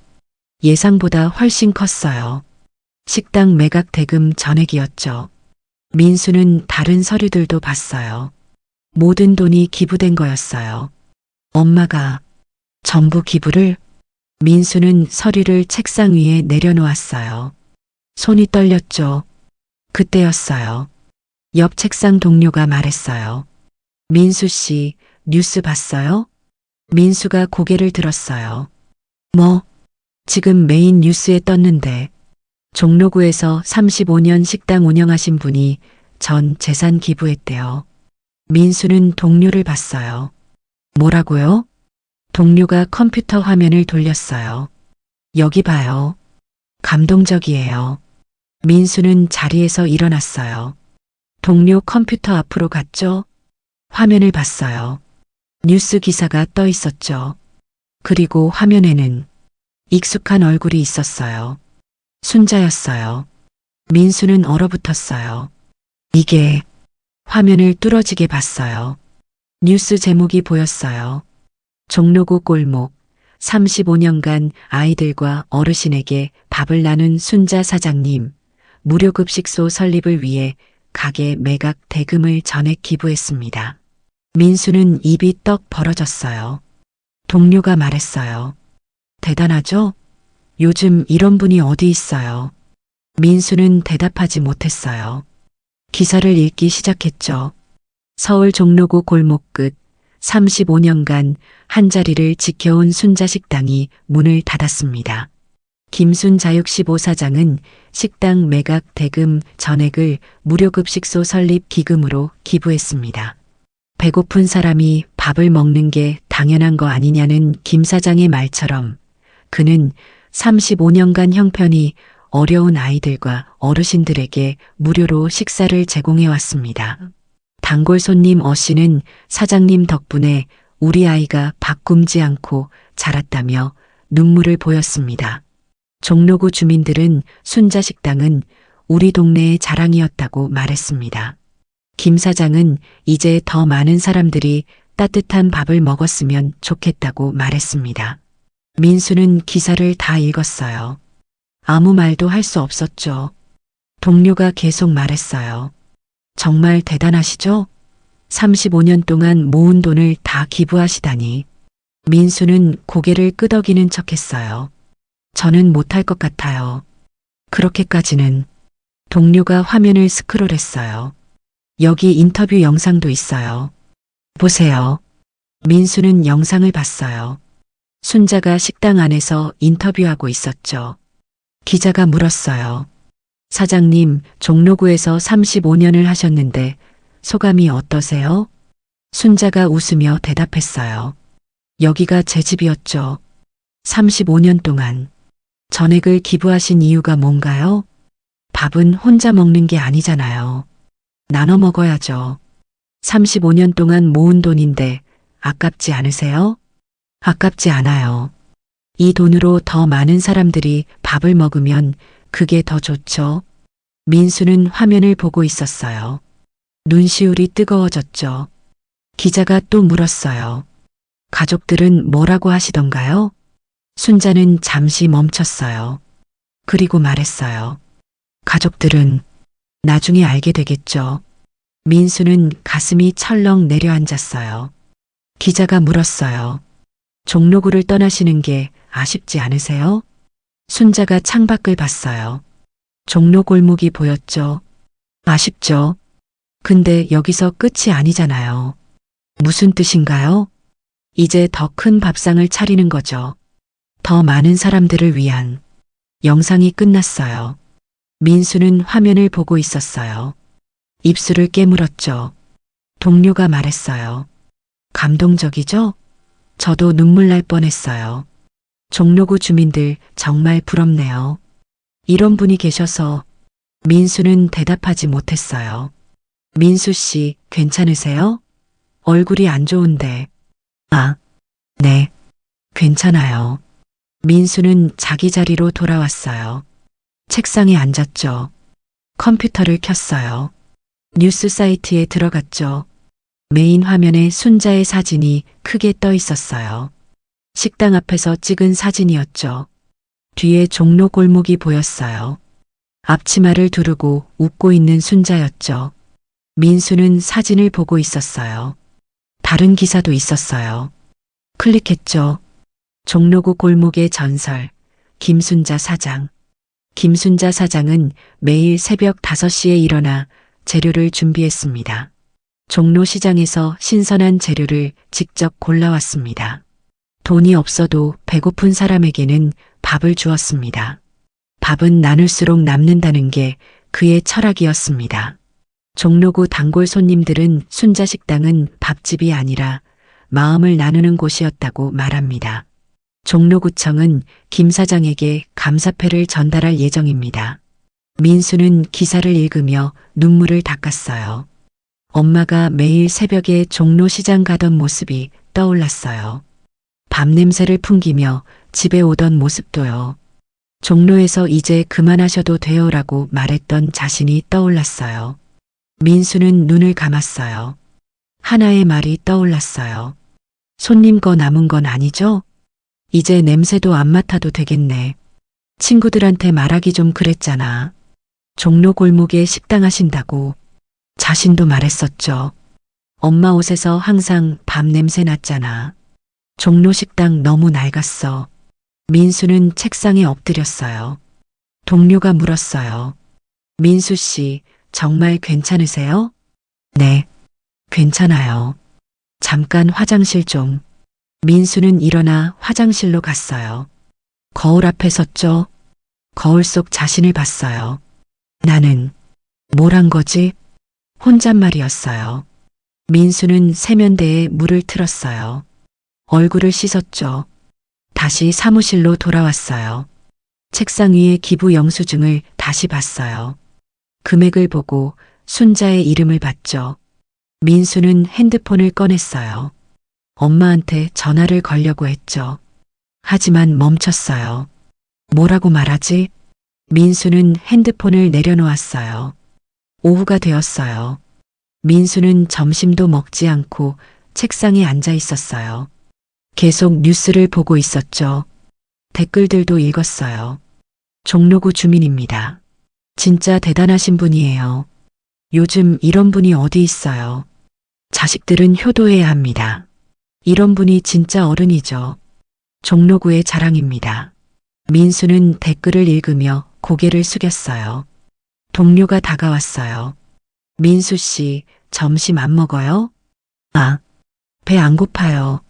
예상보다 훨씬 컸어요. 식당 매각 대금 전액이었죠. 민수는 다른 서류들도 봤어요. 모든 돈이 기부된 거였어요. 엄마가 전부 기부를? 민수는 서류를 책상 위에 내려놓았어요. 손이 떨렸죠. 그때였어요. 옆 책상 동료가 말했어요. 민수 씨, 뉴스 봤어요? 민수가 고개를 들었어요. 뭐? 지금 메인 뉴스에 떴는데 종로구에서 35년 식당 운영하신 분이 전 재산 기부했대요. 민수는 동료를 봤어요. 뭐라고요? 동료가 컴퓨터 화면을 돌렸어요. 여기 봐요. 감동적이에요. 민수는 자리에서 일어났어요. 동료 컴퓨터 앞으로 갔죠? 화면을 봤어요. 뉴스 기사가 떠 있었죠. 그리고 화면에는 익숙한 얼굴이 있었어요. 순자였어요. 민수는 얼어붙었어요. 이게 화면을 뚫어지게 봤어요. 뉴스 제목이 보였어요. 종로구 골목 35년간 아이들과 어르신에게 밥을 나눈 순자 사장님, 무료급식소 설립을 위해 가게 매각 대금을 전액 기부했습니다. 민수는 입이 떡 벌어졌어요. 동료가 말했어요. 대단하죠? 요즘 이런 분이 어디 있어요? 민수는 대답하지 못했어요. 기사를 읽기 시작했죠. 서울 종로구 골목 끝 35년간 한자리를 지켜온 순자식당이 문을 닫았습니다. 김순자육 15사장은 식당 매각 대금 전액을 무료급식소 설립 기금으로 기부했습니다. 배고픈 사람이 밥을 먹는 게 당연한 거 아니냐는 김 사장의 말처럼 그는 35년간 형편이 어려운 아이들과 어르신들에게 무료로 식사를 제공해 왔습니다. 단골 손님 어씨는 사장님 덕분에 우리 아이가 밥 굶지 않고 자랐다며 눈물을 보였습니다. 종로구 주민들은 순자식당은 우리 동네의 자랑이었다고 말했습니다. 김 사장은 이제 더 많은 사람들이 따뜻한 밥을 먹었으면 좋겠다고 말했습니다. 민수는 기사를 다 읽었어요. 아무 말도 할 수 없었죠. 동료가 계속 말했어요. 정말 대단하시죠? 35년 동안 모은 돈을 다 기부하시다니. 민수는 고개를 끄덕이는 척했어요. 저는 못할 것 같아요. 그렇게까지는. 동료가 화면을 스크롤했어요. 여기 인터뷰 영상도 있어요. 보세요. 민수는 영상을 봤어요. 순자가 식당 안에서 인터뷰하고 있었죠. 기자가 물었어요. 사장님, 종로구에서 35년을 하셨는데 소감이 어떠세요? 순자가 웃으며 대답했어요. 여기가 제 집이었죠. 35년 동안. 전액을 기부하신 이유가 뭔가요? 밥은 혼자 먹는 게 아니잖아요. 나눠 먹어야죠. 35년 동안 모은 돈인데 아깝지 않으세요? 아깝지 않아요. 이 돈으로 더 많은 사람들이 밥을 먹으면 그게 더 좋죠. 민수는 화면을 보고 있었어요. 눈시울이 뜨거워졌죠. 기자가 또 물었어요. 가족들은 뭐라고 하시던가요? 순자는 잠시 멈췄어요. 그리고 말했어요. 가족들은 나중에 알게 되겠죠. 민수는 가슴이 철렁 내려앉았어요. 기자가 물었어요. 종로구를 떠나시는 게 아쉽지 않으세요? 순자가 창밖을 봤어요. 종로 골목이 보였죠. 아쉽죠. 근데 여기서 끝이 아니잖아요. 무슨 뜻인가요? 이제 더 큰 밥상을 차리는 거죠. 더 많은 사람들을 위한. 영상이 끝났어요. 민수는 화면을 보고 있었어요. 입술을 깨물었죠. 동료가 말했어요. 감동적이죠? 저도 눈물 날 뻔했어요. 종로구 주민들 정말 부럽네요. 이런 분이 계셔서. 민수는 대답하지 못했어요. 민수 씨, 괜찮으세요? 얼굴이 안 좋은데. 아, 네, 괜찮아요. 민수는 자기 자리로 돌아왔어요. 책상에 앉았죠. 컴퓨터를 켰어요. 뉴스 사이트에 들어갔죠. 메인 화면에 순자의 사진이 크게 떠 있었어요. 식당 앞에서 찍은 사진이었죠. 뒤에 종로 골목이 보였어요. 앞치마를 두르고 웃고 있는 순자였죠. 민수는 사진을 보고 있었어요. 다른 기사도 있었어요. 클릭했죠. 종로구 골목의 전설, 김순자 사장. 김순자 사장은 매일 새벽 5시에 일어나 재료를 준비했습니다. 종로 시장에서 신선한 재료를 직접 골라왔습니다. 돈이 없어도 배고픈 사람에게는 밥을 주었습니다. 밥은 나눌수록 남는다는 게 그의 철학이었습니다. 종로구 단골 손님들은 순자 식당은 밥집이 아니라 마음을 나누는 곳이었다고 말합니다. 종로구청은 김 사장에게 감사패를 전달할 예정입니다. 민수는 기사를 읽으며 눈물을 닦았어요. 엄마가 매일 새벽에 종로시장 가던 모습이 떠올랐어요. 밥 냄새를 풍기며 집에 오던 모습도요. 종로에서 이제 그만하셔도 돼요라고 말했던 자신이 떠올랐어요. 민수는 눈을 감았어요. 하나의 말이 떠올랐어요. 손님 거 남은 건 아니죠? 이제 냄새도 안 맡아도 되겠네. 친구들한테 말하기 좀 그랬잖아. 종로 골목에 식당 하신다고. 자신도 말했었죠. 엄마 옷에서 항상 밥 냄새 났잖아. 종로 식당 너무 낡았어. 민수는 책상에 엎드렸어요. 동료가 물었어요. 민수 씨, 정말 괜찮으세요? 네, 괜찮아요. 잠깐 화장실 좀. 민수는 일어나 화장실로 갔어요. 거울 앞에 섰죠. 거울 속 자신을 봤어요. 나는 뭘 한 거지? 혼잣말이었어요. 민수는 세면대에 물을 틀었어요. 얼굴을 씻었죠. 다시 사무실로 돌아왔어요. 책상 위에 기부 영수증을 다시 봤어요. 금액을 보고 순자의 이름을 봤죠. 민수는 핸드폰을 꺼냈어요. 엄마한테 전화를 걸려고 했죠. 하지만 멈췄어요. 뭐라고 말하지? 민수는 핸드폰을 내려놓았어요. 오후가 되었어요. 민수는 점심도 먹지 않고 책상에 앉아 있었어요. 계속 뉴스를 보고 있었죠. 댓글들도 읽었어요. 종로구 주민입니다. 진짜 대단하신 분이에요. 요즘 이런 분이 어디 있어요. 자식들은 효도해야 합니다. 이런 분이 진짜 어른이죠. 종로구의 자랑입니다. 민수는 댓글을 읽으며 고개를 숙였어요. 동료가 다가왔어요. 민수 씨, 점심 안 먹어요? 아, 배 안 고파요.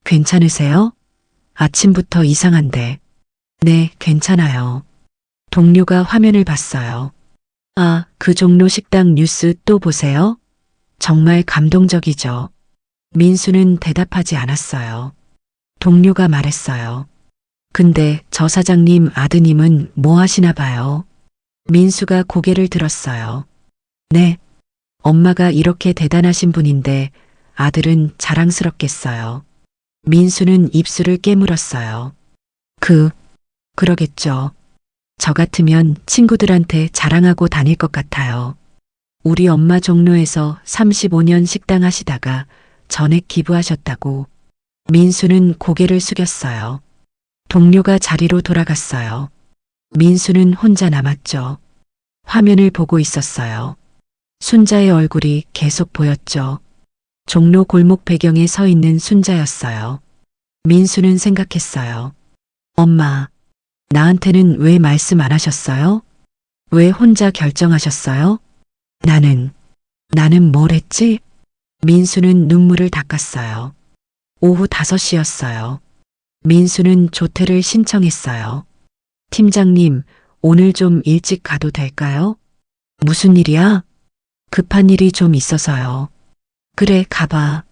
괜찮으세요? 아침부터 이상한데. 네, 괜찮아요. 동료가 화면을 봤어요. 아, 그 종로 식당 뉴스 또 보세요? 정말 감동적이죠. 민수는 대답하지 않았어요. 동료가 말했어요. 근데 저 사장님 아드님은 뭐 하시나 봐요. 민수가 고개를 들었어요. 네, 엄마가 이렇게 대단하신 분인데 아들은 자랑스럽겠어요. 민수는 입술을 깨물었어요. 그러겠죠. 저 같으면 친구들한테 자랑하고 다닐 것 같아요. 우리 엄마 종로에서 35년 식당 하시다가 전액 기부하셨다고. 민수는 고개를 숙였어요. 동료가 자리로 돌아갔어요. 민수는 혼자 남았죠. 화면을 보고 있었어요. 순자의 얼굴이 계속 보였죠. 종로 골목 배경에 서 있는 순자였어요. 민수는 생각했어요. 엄마, 나한테는 왜 말씀 안 하셨어요? 왜 혼자 결정하셨어요? 나는 뭘 했지? 민수는 눈물을 닦았어요. 오후 5시였어요. 민수는 조퇴를 신청했어요. 팀장님, 오늘 좀 일찍 가도 될까요? 무슨 일이야? 급한 일이 좀 있어서요. 그래, 가봐.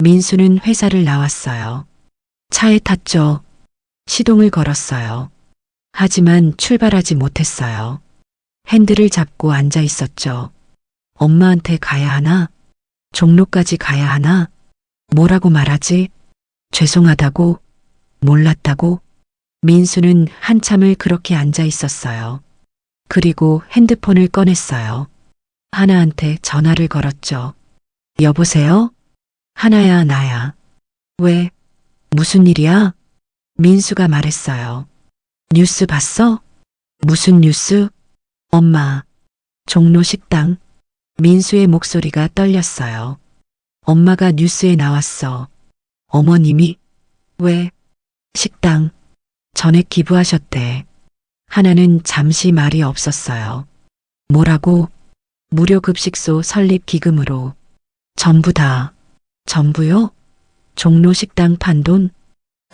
민수는 회사를 나왔어요. 차에 탔죠. 시동을 걸었어요. 하지만 출발하지 못했어요. 핸들을 잡고 앉아 있었죠. 엄마한테 가야 하나? 종로까지 가야 하나? 뭐라고 말하지? 죄송하다고? 몰랐다고? 민수는 한참을 그렇게 앉아 있었어요. 그리고 핸드폰을 꺼냈어요. 하나한테 전화를 걸었죠. 여보세요? 하나야, 나야. 왜? 무슨 일이야? 민수가 말했어요. 뉴스 봤어? 무슨 뉴스? 엄마. 종로 식당. 민수의 목소리가 떨렸어요. 엄마가 뉴스에 나왔어. 어머님이? 왜? 식당. 전액 기부하셨대. 하나는 잠시 말이 없었어요. 뭐라고? 무료급식소 설립 기금으로. 전부 다. 전부요? 종로 식당 판돈?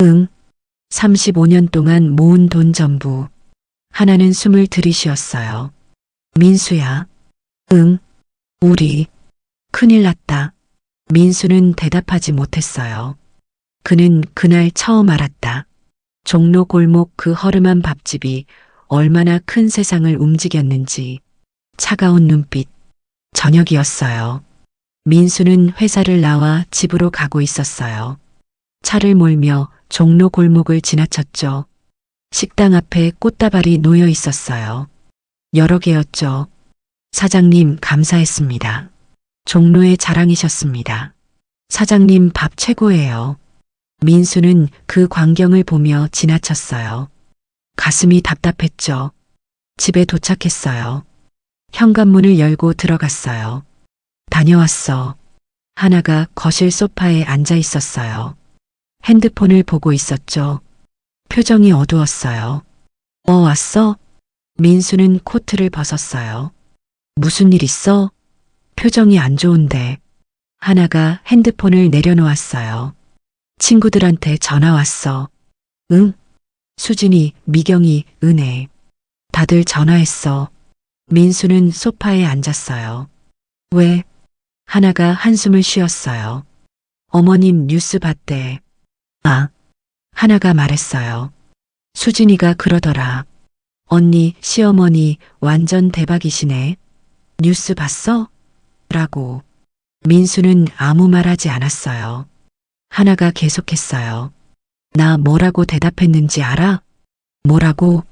응. 35년 동안 모은 돈 전부. 하나는 숨을 들이쉬었어요. 민수야. 응. 우리. 큰일 났다. 민수는 대답하지 못했어요. 그는 그날 처음 알았다. 종로 골목 그 허름한 밥집이 얼마나 큰 세상을 움직였는지. 차가운 눈빛. 저녁이었어요. 민수는 회사를 나와 집으로 가고 있었어요. 차를 몰며 종로 골목을 지나쳤죠. 식당 앞에 꽃다발이 놓여 있었어요. 여러 개였죠. 사장님 감사했습니다. 종로의 자랑이셨습니다. 사장님 밥 최고예요. 민수는 그 광경을 보며 지나쳤어요. 가슴이 답답했죠. 집에 도착했어요. 현관문을 열고 들어갔어요. 다녀왔어. 하나가 거실 소파에 앉아 있었어요. 핸드폰을 보고 있었죠. 표정이 어두웠어요. 왔어? 민수는 코트를 벗었어요. 무슨 일 있어? 표정이 안 좋은데. 하나가 핸드폰을 내려놓았어요. 친구들한테 전화 왔어. 응? 수진이, 미경이, 은혜. 다들 전화했어. 민수는 소파에 앉았어요. 왜? 하나가 한숨을 쉬었어요. 어머님 뉴스 봤대. 아. 하나가 말했어요. 수진이가 그러더라. 언니, 시어머니 완전 대박이시네. 뉴스 봤어? 라고. 민수는 아무 말 하지 않았어요. 하나가 계속했어요. 나 뭐라고 대답했는지 알아? 뭐라고?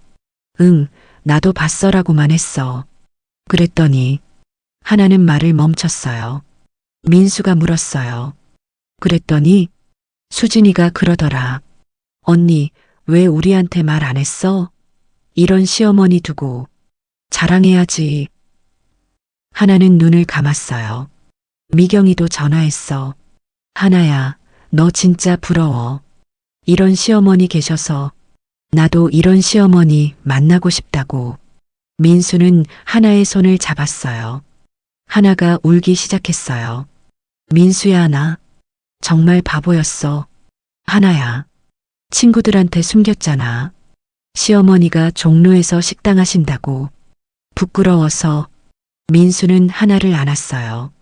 응, 나도 봤어라고만 했어. 그랬더니 하나는 말을 멈췄어요. 민수가 물었어요. 그랬더니 수진이가 그러더라. 언니, 왜 우리한테 말 안 했어? 이런 시어머니 두고 자랑해야지. 하나는 눈을 감았어요. 미경이도 전화했어. 하나야, 너 진짜 부러워. 이런 시어머니 계셔서 나도 이런 시어머니 만나고 싶다고. 민수는 하나의 손을 잡았어요. 하나가 울기 시작했어요. 민수야, 나 정말 바보였어. 하나야. 친구들한테 숨겼잖아. 시어머니가 종로에서 식당 하신다고. 부끄러워서. 민수는 하나를 안았어요.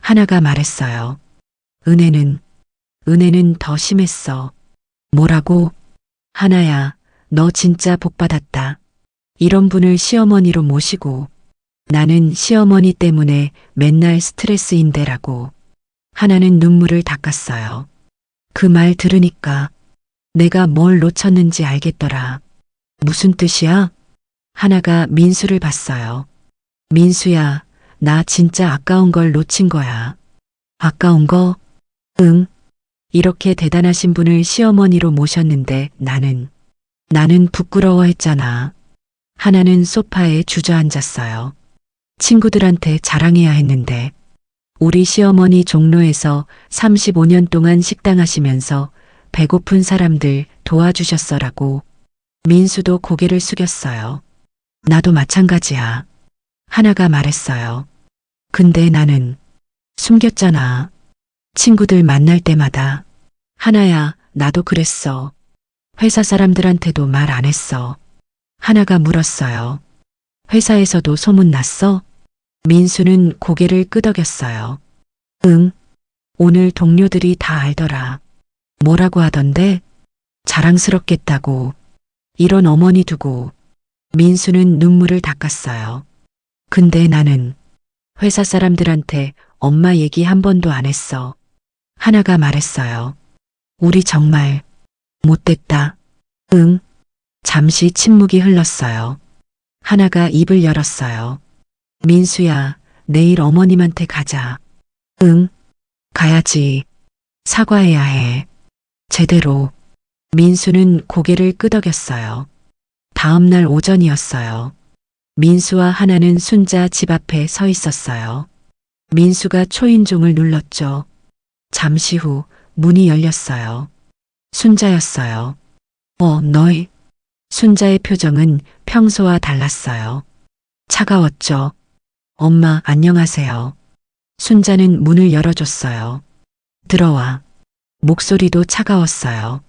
하나가 말했어요. 은혜는 더 심했어. 뭐라고? 하나야, 너 진짜 복 받았다. 이런 분을 시어머니로 모시고. 나는 시어머니 때문에 맨날 스트레스인데라고. 하나는 눈물을 닦았어요. 그 말 들으니까 내가 뭘 놓쳤는지 알겠더라. 무슨 뜻이야? 하나가 민수를 봤어요. 민수야, 나 진짜 아까운 걸 놓친 거야. 아까운 거? 응. 이렇게 대단하신 분을 시어머니로 모셨는데 나는 부끄러워했잖아. 하나는 소파에 주저앉았어요. 친구들한테 자랑해야 했는데. 우리 시어머니 종로에서 35년 동안 식당 하시면서 배고픈 사람들 도와주셨어라고. 민수도 고개를 숙였어요. 나도 마찬가지야. 하나가 말했어요. 근데 나는 숨겼잖아. 친구들 만날 때마다. 하나야, 나도 그랬어. 회사 사람들한테도 말 안 했어. 하나가 물었어요. 회사에서도 소문났어? 민수는 고개를 끄덕였어요. 응. 오늘 동료들이 다 알더라. 뭐라고 하던데? 자랑스럽겠다고. 이런 어머니 두고. 민수는 눈물을 닦았어요. 근데 나는 회사 사람들한테 엄마 얘기 한 번도 안 했어. 하나가 말했어요. 우리 정말 못됐다. 응. 잠시 침묵이 흘렀어요. 하나가 입을 열었어요. 민수야, 내일 어머님한테 가자. 응, 가야지. 사과해야 해. 제대로. 민수는 고개를 끄덕였어요. 다음 날 오전이었어요. 민수와 하나는 순자 집 앞에 서 있었어요. 민수가 초인종을 눌렀죠. 잠시 후 문이 열렸어요. 순자였어요. 너희. 순자의 표정은 평소와 달랐어요. 차가웠죠. 엄마, 안녕하세요. 순자는 문을 열어줬어요. 들어와. 목소리도 차가웠어요.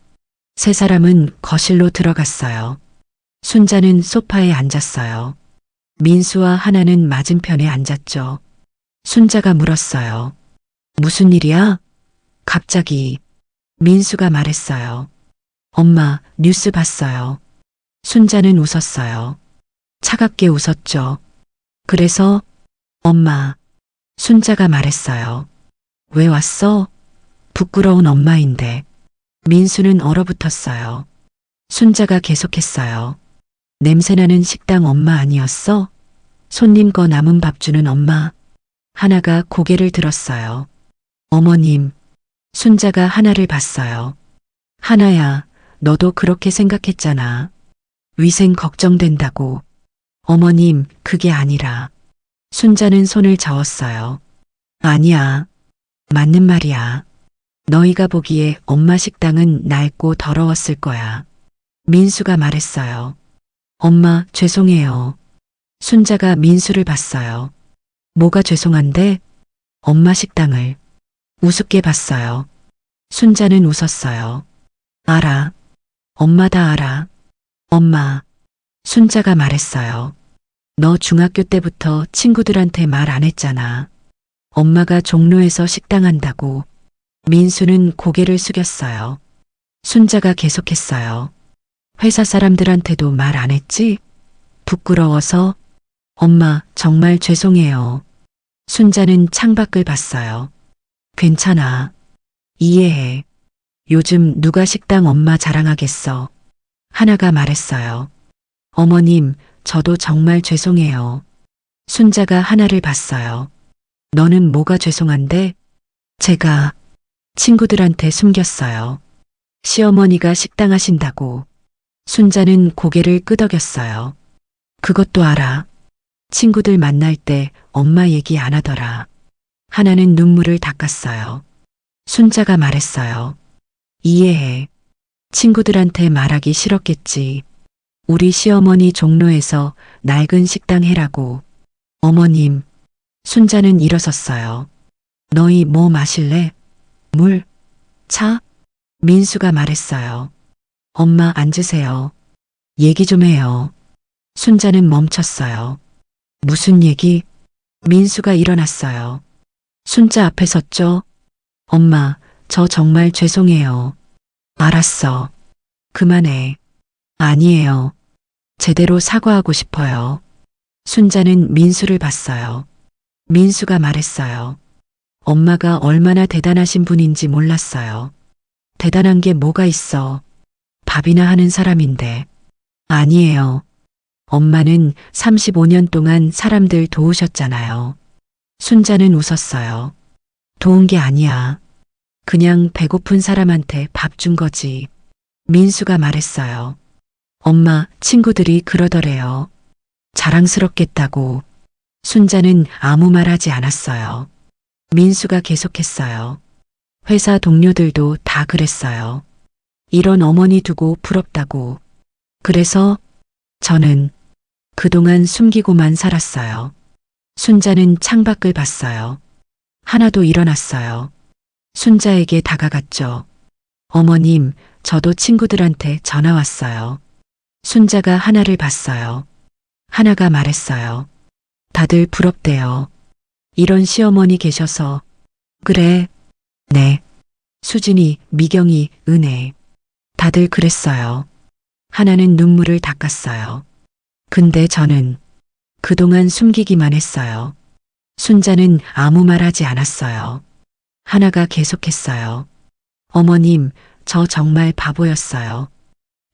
세 사람은 거실로 들어갔어요. 순자는 소파에 앉았어요. 민수와 하나는 맞은편에 앉았죠. 순자가 물었어요. 무슨 일이야? 갑자기. 민수가 말했어요. 엄마, 뉴스 봤어요. 순자는 웃었어요. 차갑게 웃었죠. 그래서? 엄마. 순자가 말했어요. 왜 왔어? 부끄러운 엄마인데. 민수는 얼어붙었어요. 순자가 계속했어요. 냄새나는 식당 엄마 아니었어? 손님 거 남은 밥 주는 엄마. 하나가 고개를 들었어요. 어머님. 순자가 하나를 봤어요. 하나야, 너도 그렇게 생각했잖아. 위생 걱정된다고. 어머님, 그게 아니라. 순자는 손을 저었어요. 아니야. 맞는 말이야. 너희가 보기에 엄마 식당은 낡고 더러웠을 거야. 민수가 말했어요. 엄마, 죄송해요. 순자가 민수를 봤어요. 뭐가 죄송한데? 엄마 식당을 우습게 봤어요. 순자는 웃었어요. 알아. 엄마 다 알아. 엄마. 순자가 말했어요. 너 중학교 때부터 친구들한테 말 안 했잖아. 엄마가 종로에서 식당 한다고. 민수는 고개를 숙였어요. 순자가 계속했어요. 회사 사람들한테도 말 안 했지? 부끄러워서? 엄마, 정말 죄송해요. 순자는 창밖을 봤어요. 괜찮아. 이해해. 요즘 누가 식당 엄마 자랑하겠어. 하나가 말했어요. 어머님, 저도 정말 죄송해요. 순자가 하나를 봤어요. 너는 뭐가 죄송한데? 제가 친구들한테 숨겼어요. 시어머니가 식당 하신다고. 순자는 고개를 끄덕였어요. 그것도 알아. 친구들 만날 때 엄마 얘기 안 하더라. 하나는 눈물을 닦았어요. 순자가 말했어요. 이해해. 친구들한테 말하기 싫었겠지. 우리 시어머니 종로에서 낡은 식당 해라고. 어머님. 순자는 일어섰어요. 너희 뭐 마실래? 물? 차? 민수가 말했어요. 엄마 앉으세요. 얘기 좀 해요. 순자는 멈췄어요. 무슨 얘기? 민수가 일어났어요. 순자 앞에 섰죠. 엄마, 저 정말 죄송해요. 알았어. 그만해. 아니에요. 제대로 사과하고 싶어요. 순자는 민수를 봤어요. 민수가 말했어요. 엄마가 얼마나 대단하신 분인지 몰랐어요. 대단한 게 뭐가 있어. 밥이나 하는 사람인데. 아니에요. 엄마는 35년 동안 사람들 도우셨잖아요. 순자는 웃었어요. 도운 게 아니야. 그냥 배고픈 사람한테 밥 준 거지. 민수가 말했어요. 엄마, 친구들이 그러더래요. 자랑스럽겠다고. 순자는 아무 말 하지 않았어요. 민수가 계속했어요. 회사 동료들도 다 그랬어요. 이런 어머니 두고 부럽다고. 그래서 저는 그동안 숨기고만 살았어요. 순자는 창밖을 봤어요. 하나도 일어났어요. 순자에게 다가갔죠. 어머님, 저도 친구들한테 전화 왔어요. 순자가 하나를 봤어요. 하나가 말했어요. 다들 부럽대요. 이런 시어머니 계셔서. 그래. 네. 수진이, 미경이, 은혜. 다들 그랬어요. 하나는 눈물을 닦았어요. 근데 저는 그동안 숨기기만 했어요. 순자는 아무 말 하지 않았어요. 하나가 계속했어요. 어머님, 저 정말 바보였어요.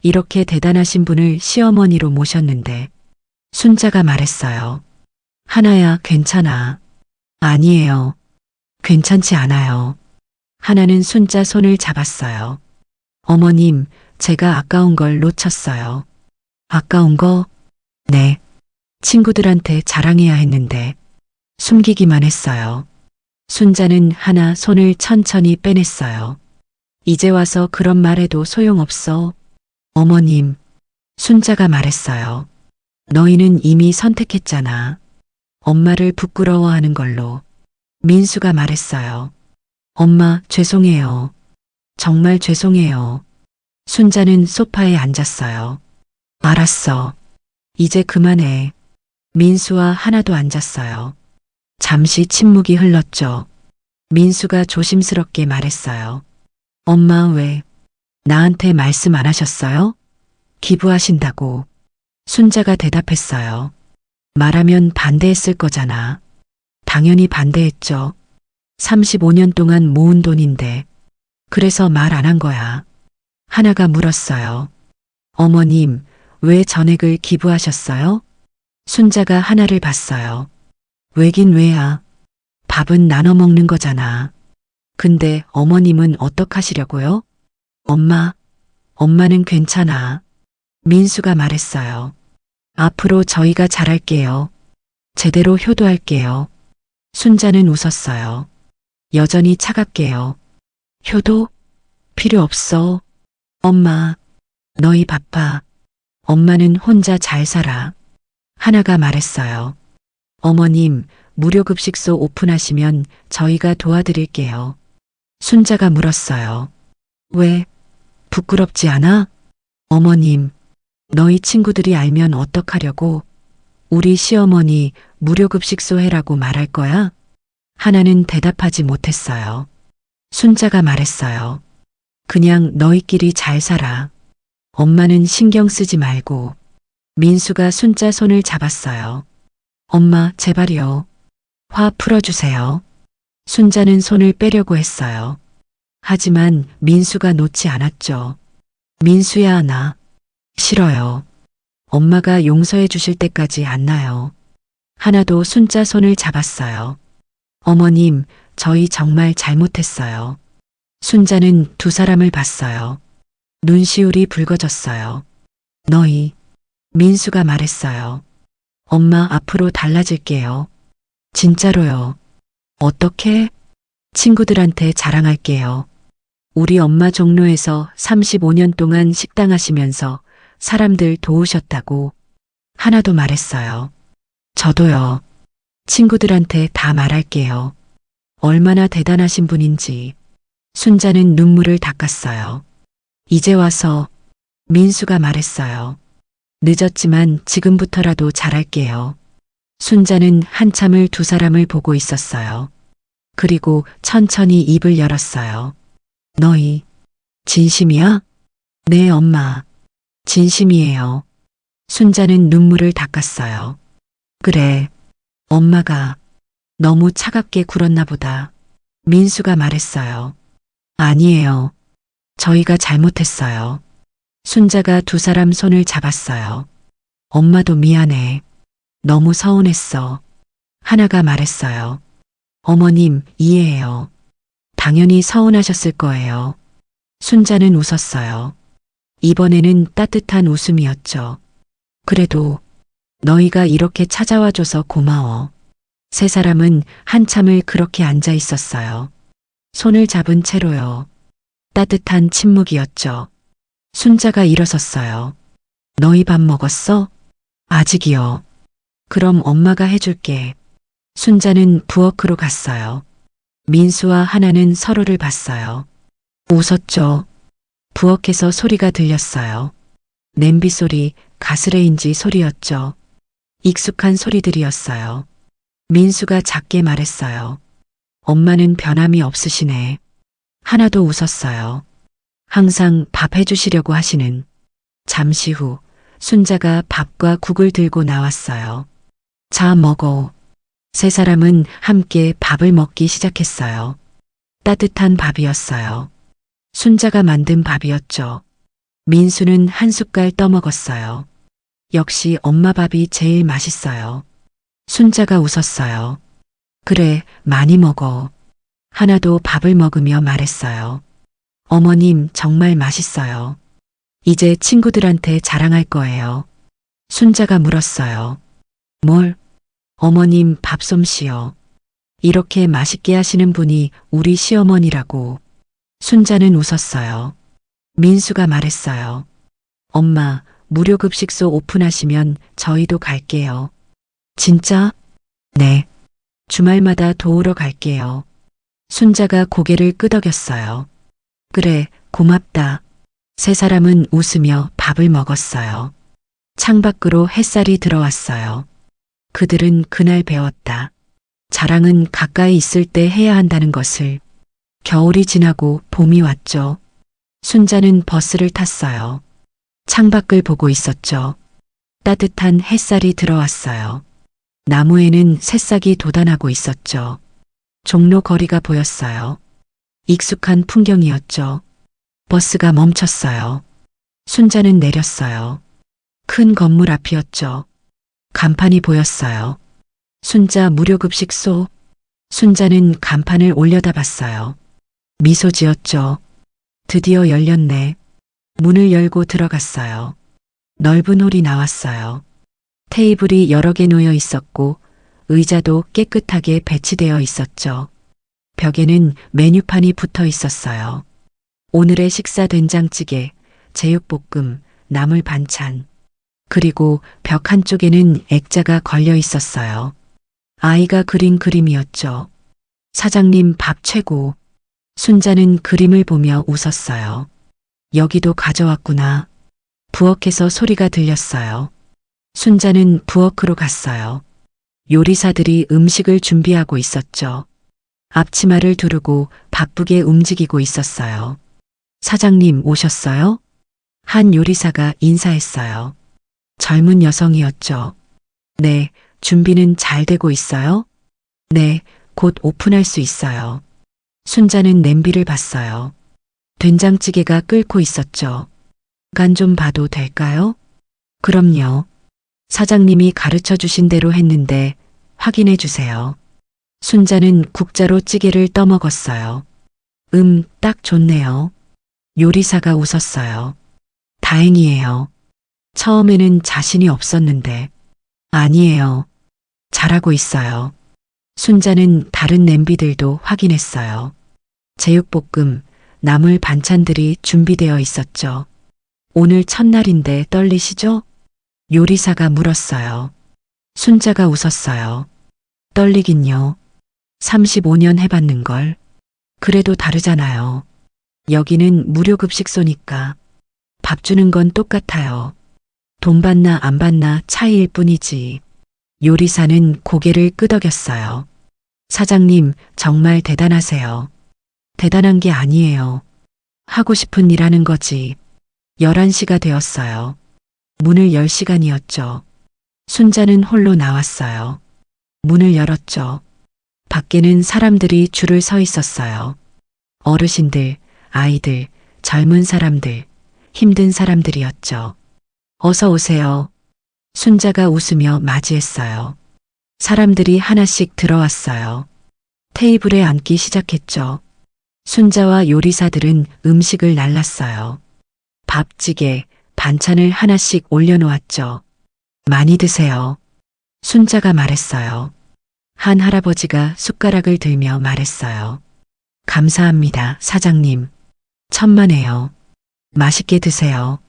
이렇게 대단하신 분을 시어머니로 모셨는데 순자가 말했어요. 하나야, 괜찮아. 아니에요. 괜찮지 않아요. 하나는 순자 손을 잡았어요. 어머님, 제가 아까운 걸 놓쳤어요. 아까운 거? 네. 친구들한테 자랑해야 했는데 숨기기만 했어요. 순자는 하나 손을 천천히 빼냈어요. 이제 와서 그런 말해도 소용없어. 어머님, 순자가 말했어요. 너희는 이미 선택했잖아. 엄마를 부끄러워하는 걸로. 민수가 말했어요. 엄마, 죄송해요. 정말 죄송해요. 순자는 소파에 앉았어요. 알았어. 이제 그만해. 민수와 하나도 앉았어요. 잠시 침묵이 흘렀죠. 민수가 조심스럽게 말했어요. 엄마, 왜 나한테 말씀 안 하셨어요? 기부하신다고. 순자가 대답했어요. 말하면 반대했을 거잖아. 당연히 반대했죠. 35년 동안 모은 돈인데. 그래서 말 안 한 거야. 하나가 물었어요. 어머님, 왜 전액을 기부하셨어요? 순자가 하나를 봤어요. 왜긴 왜야. 밥은 나눠 먹는 거잖아. 근데 어머님은 어떡하시려고요? 엄마는 괜찮아. 민수가 말했어요. 앞으로 저희가 잘할게요. 제대로 효도할게요. 순자는 웃었어요. 여전히 차갑게요. 효도? 필요 없어. 엄마, 너희 바빠. 엄마는 혼자 잘 살아. 하나가 말했어요. 어머님, 무료급식소 오픈하시면 저희가 도와드릴게요. 순자가 물었어요. 왜? 부끄럽지 않아? 어머님, 너희 친구들이 알면 어떡하려고? 우리 시어머니 무료급식소 해라고 말할 거야? 하나는 대답하지 못했어요. 순자가 말했어요. 그냥 너희끼리 잘 살아. 엄마는 신경 쓰지 말고. 민수가 순자 손을 잡았어요. 엄마, 제발요. 화 풀어주세요. 순자는 손을 빼려고 했어요. 하지만 민수가 놓지 않았죠. 민수야, 나 싫어요. 엄마가 용서해 주실 때까지 안 나요. 하나도 순자 손을 잡았어요. 어머님, 저희 정말 잘못했어요. 순자는 두 사람을 봤어요. 눈시울이 붉어졌어요. 너희, 민수가 말했어요. 엄마, 앞으로 달라질게요. 진짜로요. 어떻게? 친구들한테 자랑할게요. 우리 엄마 종로에서 35년 동안 식당 하시면서 사람들 도우셨다고. 하나도 말했어요. 저도요. 친구들한테 다 말할게요. 얼마나 대단하신 분인지. 순자는 눈물을 닦았어요. 이제 와서 민수가 말했어요. 늦었지만 지금부터라도 잘할게요. 순자는 한참을 두 사람을 보고 있었어요. 그리고 천천히 입을 열었어요. 너희, 진심이야? 네, 엄마. 진심이에요. 순자는 눈물을 닦았어요. 그래, 엄마가 너무 차갑게 굴었나 보다. 민수가 말했어요. 아니에요. 저희가 잘못했어요. 순자가 두 사람 손을 잡았어요. 엄마도 미안해. 너무 서운했어. 하나가 말했어요. 어머님, 이해해요. 당연히 서운하셨을 거예요. 순자는 웃었어요. 이번에는 따뜻한 웃음이었죠. 그래도 너희가 이렇게 찾아와줘서 고마워. 세 사람은 한참을 그렇게 앉아 있었어요. 손을 잡은 채로요. 따뜻한 침묵이었죠. 순자가 일어섰어요. 너희 밥 먹었어? 아직이요. 그럼 엄마가 해줄게. 순자는 부엌으로 갔어요. 민수와 하나는 서로를 봤어요. 웃었죠. 부엌에서 소리가 들렸어요. 냄비 소리, 가스레인지 소리였죠. 익숙한 소리들이었어요. 민수가 작게 말했어요. 엄마는 변함이 없으시네. 하나도 웃었어요. 항상 밥 해주시려고 하시는. 잠시 후 순자가 밥과 국을 들고 나왔어요. 자, 먹어. 세 사람은 함께 밥을 먹기 시작했어요. 따뜻한 밥이었어요. 순자가 만든 밥이었죠. 민수는 한 숟갈 떠먹었어요. 역시 엄마 밥이 제일 맛있어요. 순자가 웃었어요. 그래, 많이 먹어. 하나도 밥을 먹으며 말했어요. 어머님, 정말 맛있어요. 이제 친구들한테 자랑할 거예요. 순자가 물었어요. 뭘? 어머님, 밥솜씨요. 이렇게 맛있게 하시는 분이 우리 시어머니라고. 순자는 웃었어요. 민수가 말했어요. 엄마, 무료급식소 오픈하시면 저희도 갈게요. 진짜? 네. 주말마다 도우러 갈게요. 순자가 고개를 끄덕였어요. 그래, 고맙다. 세 사람은 웃으며 밥을 먹었어요. 창밖으로 햇살이 들어왔어요. 그들은 그날 배웠다. 자랑은 가까이 있을 때 해야 한다는 것을. 겨울이 지나고 봄이 왔죠. 순자는 버스를 탔어요. 창밖을 보고 있었죠. 따뜻한 햇살이 들어왔어요. 나무에는 새싹이 돋아나고 있었죠. 종로 거리가 보였어요. 익숙한 풍경이었죠. 버스가 멈췄어요. 순자는 내렸어요. 큰 건물 앞이었죠. 간판이 보였어요. 순자 무료급식소. 순자는 간판을 올려다봤어요. 미소 지었죠. 드디어 열렸네. 문을 열고 들어갔어요. 넓은 홀이 나왔어요. 테이블이 여러 개 놓여 있었고 의자도 깨끗하게 배치되어 있었죠. 벽에는 메뉴판이 붙어 있었어요. 오늘의 식사 된장찌개, 제육볶음, 나물 반찬. 그리고 벽 한쪽에는 액자가 걸려 있었어요. 아이가 그린 그림이었죠. 사장님 밥 최고. 순자는 그림을 보며 웃었어요. 여기도 가져왔구나. 부엌에서 소리가 들렸어요. 순자는 부엌으로 갔어요. 요리사들이 음식을 준비하고 있었죠. 앞치마를 두르고 바쁘게 움직이고 있었어요. 사장님 오셨어요? 한 요리사가 인사했어요. 젊은 여성이었죠. 네, 준비는 잘 되고 있어요? 네, 곧 오픈할 수 있어요. 순자는 냄비를 봤어요. 된장찌개가 끓고 있었죠. 간 좀 봐도 될까요? 그럼요. 사장님이 가르쳐 주신 대로 했는데 확인해 주세요. 순자는 국자로 찌개를 떠먹었어요. 딱 좋네요. 요리사가 웃었어요. 다행이에요. 처음에는 자신이 없었는데. 아니에요. 잘하고 있어요. 순자는 다른 냄비들도 확인했어요. 제육볶음, 나물 반찬들이 준비되어 있었죠. 오늘 첫날인데 떨리시죠? 요리사가 물었어요. 순자가 웃었어요. 떨리긴요. 35년 해봤는걸. 그래도 다르잖아요. 여기는 무료급식소니까. 밥 주는 건 똑같아요. 돈 받나 안 받나 차이일 뿐이지. 요리사는 고개를 끄덕였어요. 사장님, 정말 대단하세요. 대단한 게 아니에요. 하고 싶은 일 하는 거지. 11시가 되었어요. 문을 열 시간이었죠. 순자는 홀로 나왔어요. 문을 열었죠. 밖에는 사람들이 줄을 서 있었어요. 어르신들, 아이들, 젊은 사람들, 힘든 사람들이었죠. 어서 오세요. 순자가 웃으며 맞이했어요. 사람들이 하나씩 들어왔어요. 테이블에 앉기 시작했죠. 순자와 요리사들은 음식을 날랐어요. 밥찌개, 반찬을 하나씩 올려놓았죠. 많이 드세요. 순자가 말했어요. 한 할아버지가 숟가락을 들며 말했어요. 감사합니다, 사장님. 천만에요. 맛있게 드세요.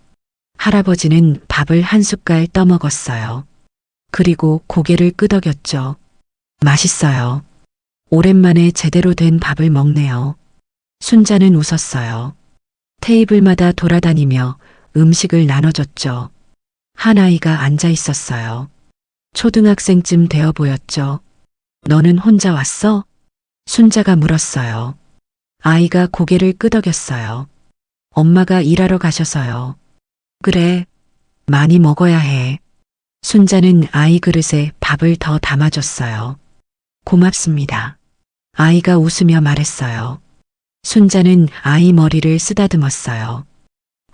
할아버지는 밥을 한 숟갈 떠먹었어요. 그리고 고개를 끄덕였죠. 맛있어요. 오랜만에 제대로 된 밥을 먹네요. 순자는 웃었어요. 테이블마다 돌아다니며 음식을 나눠줬죠. 한 아이가 앉아 있었어요. 초등학생쯤 되어 보였죠. 너는 혼자 왔어? 순자가 물었어요. 아이가 고개를 끄덕였어요. 엄마가 일하러 가셔서요. 그래, 많이 먹어야 해. 순자는 아이 그릇에 밥을 더 담아줬어요. 고맙습니다. 아이가 웃으며 말했어요. 순자는 아이 머리를 쓰다듬었어요.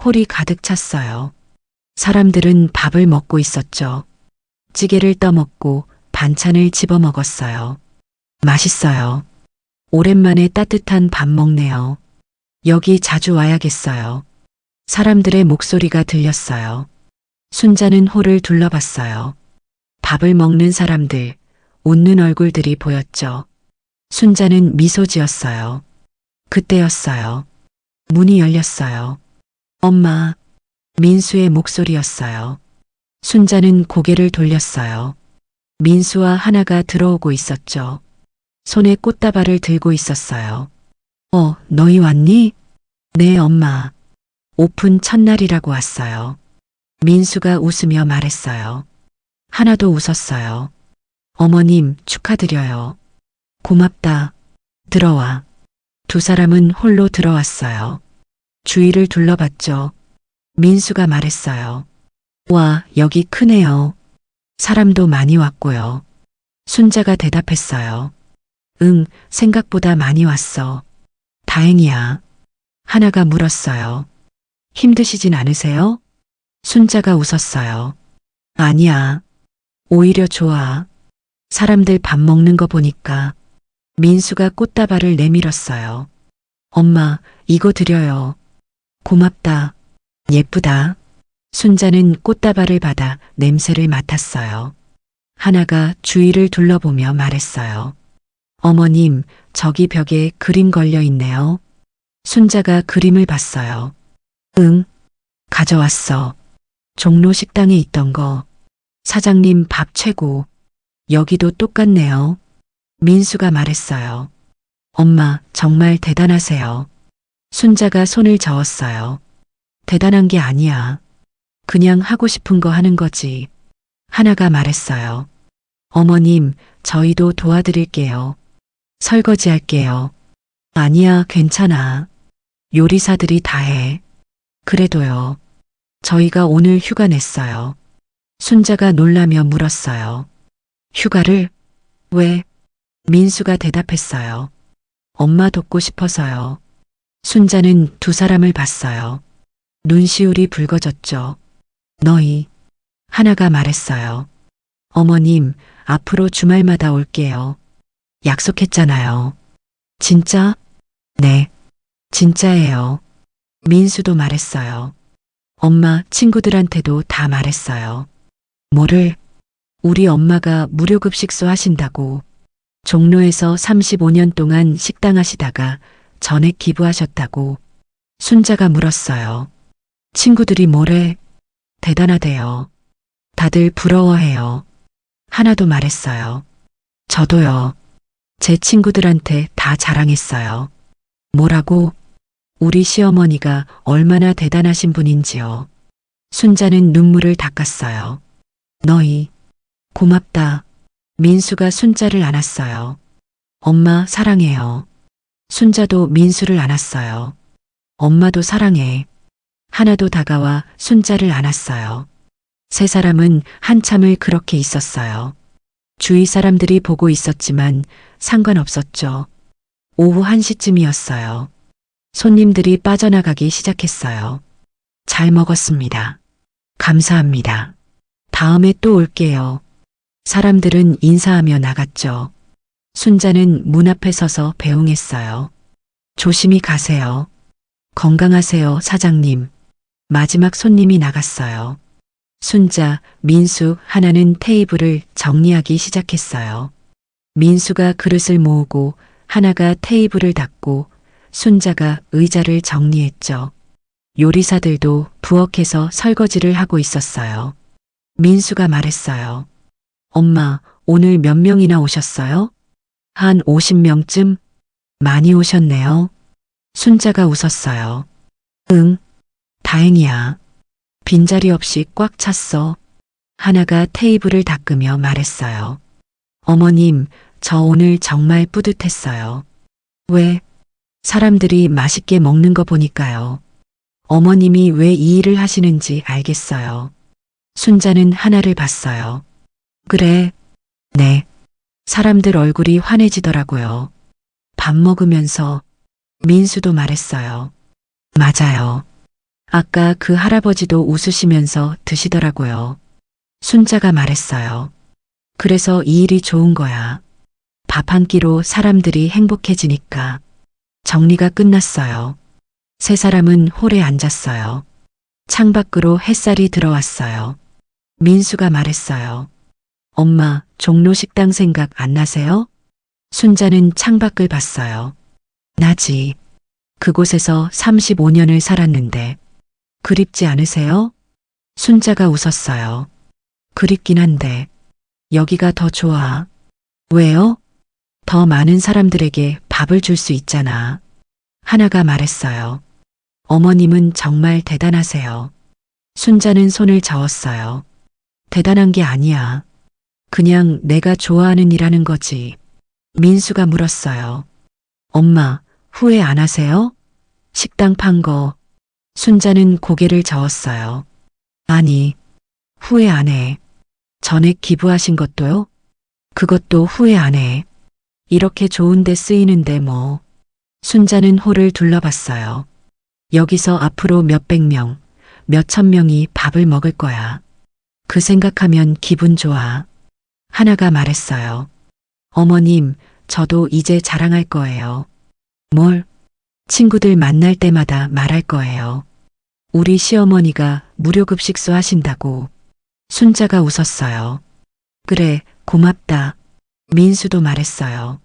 홀이 가득 찼어요. 사람들은 밥을 먹고 있었죠. 찌개를 떠먹고 반찬을 집어 먹었어요. 맛있어요. 오랜만에 따뜻한 밥 먹네요. 여기 자주 와야겠어요. 사람들의 목소리가 들렸어요. 순자는 홀을 둘러봤어요. 밥을 먹는 사람들, 웃는 얼굴들이 보였죠. 순자는 미소 지었어요. 그때였어요. 문이 열렸어요. 엄마, 민수의 목소리였어요. 순자는 고개를 돌렸어요. 민수와 하나가 들어오고 있었죠. 손에 꽃다발을 들고 있었어요. 너희 왔니? 네, 엄마. 오픈 첫날이라고 왔어요. 민수가 웃으며 말했어요. 하나도 웃었어요. 어머님, 축하드려요. 고맙다. 들어와. 두 사람은 홀로 들어왔어요. 주위를 둘러봤죠. 민수가 말했어요. 와, 여기 크네요. 사람도 많이 왔고요. 순자가 대답했어요. 응, 생각보다 많이 왔어. 다행이야. 하나가 물었어요. 힘드시진 않으세요? 순자가 웃었어요. 아니야. 오히려 좋아. 사람들 밥 먹는 거 보니까. 민수가 꽃다발을 내밀었어요. 엄마, 이거 드려요. 고맙다. 예쁘다. 순자는 꽃다발을 받아 냄새를 맡았어요. 하나가 주위를 둘러보며 말했어요. 어머님, 저기 벽에 그림 걸려 있네요. 순자가 그림을 봤어요. 응, 가져왔어. 종로 식당에 있던 거. 사장님 밥 최고. 여기도 똑같네요. 민수가 말했어요. 엄마, 정말 대단하세요. 순자가 손을 저었어요. 대단한 게 아니야. 그냥 하고 싶은 거 하는 거지. 하나가 말했어요. 어머님, 저희도 도와드릴게요. 설거지 할게요. 아니야, 괜찮아. 요리사들이 다 해. 그래도요. 저희가 오늘 휴가 냈어요. 순자가 놀라며 물었어요. 휴가를? 왜? 민수가 대답했어요. 엄마 돕고 싶어서요. 순자는 두 사람을 봤어요. 눈시울이 붉어졌죠. 너희. 하나가 말했어요. 어머님, 앞으로 주말마다 올게요. 약속했잖아요. 진짜? 네. 진짜예요. 민수도 말했어요. 엄마, 친구들한테도 다 말했어요. 뭐를? 우리 엄마가 무료급식소 하신다고. 종로에서 35년 동안 식당 하시다가 전액 기부하셨다고. 순자가 물었어요. 친구들이 뭐래? 대단하대요. 다들 부러워해요. 하나도 말했어요. 저도요. 제 친구들한테 다 자랑했어요. 뭐라고? 우리 시어머니가 얼마나 대단하신 분인지요. 순자는 눈물을 닦았어요. 너희. 고맙다. 민수가 순자를 안았어요. 엄마 사랑해요. 순자도 민수를 안았어요. 엄마도 사랑해. 하나도 다가와 순자를 안았어요. 세 사람은 한참을 그렇게 있었어요. 주위 사람들이 보고 있었지만 상관없었죠. 오후 1시쯤이었어요. 손님들이 빠져나가기 시작했어요. 잘 먹었습니다. 감사합니다. 다음에 또 올게요. 사람들은 인사하며 나갔죠. 순자는 문 앞에 서서 배웅했어요. 조심히 가세요. 건강하세요, 사장님. 마지막 손님이 나갔어요. 순자, 민수, 하나는 테이블을 정리하기 시작했어요. 민수가 그릇을 모으고 하나가 테이블을 닦고 순자가 의자를 정리했죠. 요리사들도 부엌에서 설거지를 하고 있었어요. 민수가 말했어요. 엄마, 오늘 몇 명이나 오셨어요? 한 50명쯤? 많이 오셨네요. 순자가 웃었어요. 응, 다행이야. 빈자리 없이 꽉 찼어. 하나가 테이블을 닦으며 말했어요. 어머님, 저 오늘 정말 뿌듯했어요. 왜? 사람들이 맛있게 먹는 거 보니까요. 어머님이 왜 이 일을 하시는지 알겠어요. 순자는 하나를 봤어요. 그래. 네. 사람들 얼굴이 환해지더라고요. 밥 먹으면서 민수도 말했어요. 맞아요. 아까 그 할아버지도 웃으시면서 드시더라고요. 순자가 말했어요. 그래서 이 일이 좋은 거야. 밥 한 끼로 사람들이 행복해지니까. 정리가 끝났어요. 세 사람은 홀에 앉았어요. 창밖으로 햇살이 들어왔어요. 민수가 말했어요. 엄마, 종로 식당 생각 안 나세요? 순자는 창밖을 봤어요. 나지. 그곳에서 35년을 살았는데. 그립지 않으세요? 순자가 웃었어요. 그립긴 한데. 여기가 더 좋아. 왜요? 더 많은 사람들에게 밥을 줄 수 있잖아. 하나가 말했어요. 어머님은 정말 대단하세요. 순자는 손을 저었어요. 대단한 게 아니야. 그냥 내가 좋아하는 일 하는 거지. 민수가 물었어요. 엄마, 후회 안 하세요? 식당 판 거. 순자는 고개를 저었어요. 아니, 후회 안 해. 전액 기부하신 것도요? 그것도 후회 안 해. 이렇게 좋은데 쓰이는데 뭐. 순자는 홀을 둘러봤어요. 여기서 앞으로 몇백 명, 몇천 명이 밥을 먹을 거야. 그 생각하면 기분 좋아. 하나가 말했어요. 어머님, 저도 이제 자랑할 거예요. 뭘? 친구들 만날 때마다 말할 거예요. 우리 시어머니가 무료급식소 하신다고. 순자가 웃었어요. 그래, 고맙다. 민수도 말했어요.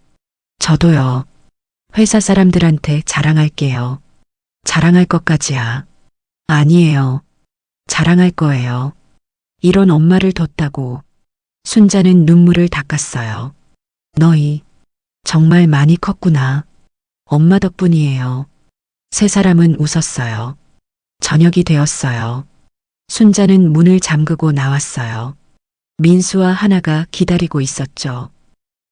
저도요. 회사 사람들한테 자랑할게요. 자랑할 것까지야. 아니에요. 자랑할 거예요. 이런 엄마를 뒀다고. 순자는 눈물을 닦았어요. 너희 정말 많이 컸구나. 엄마 덕분이에요. 세 사람은 웃었어요. 저녁이 되었어요. 순자는 문을 잠그고 나왔어요. 민수와 하나가 기다리고 있었죠.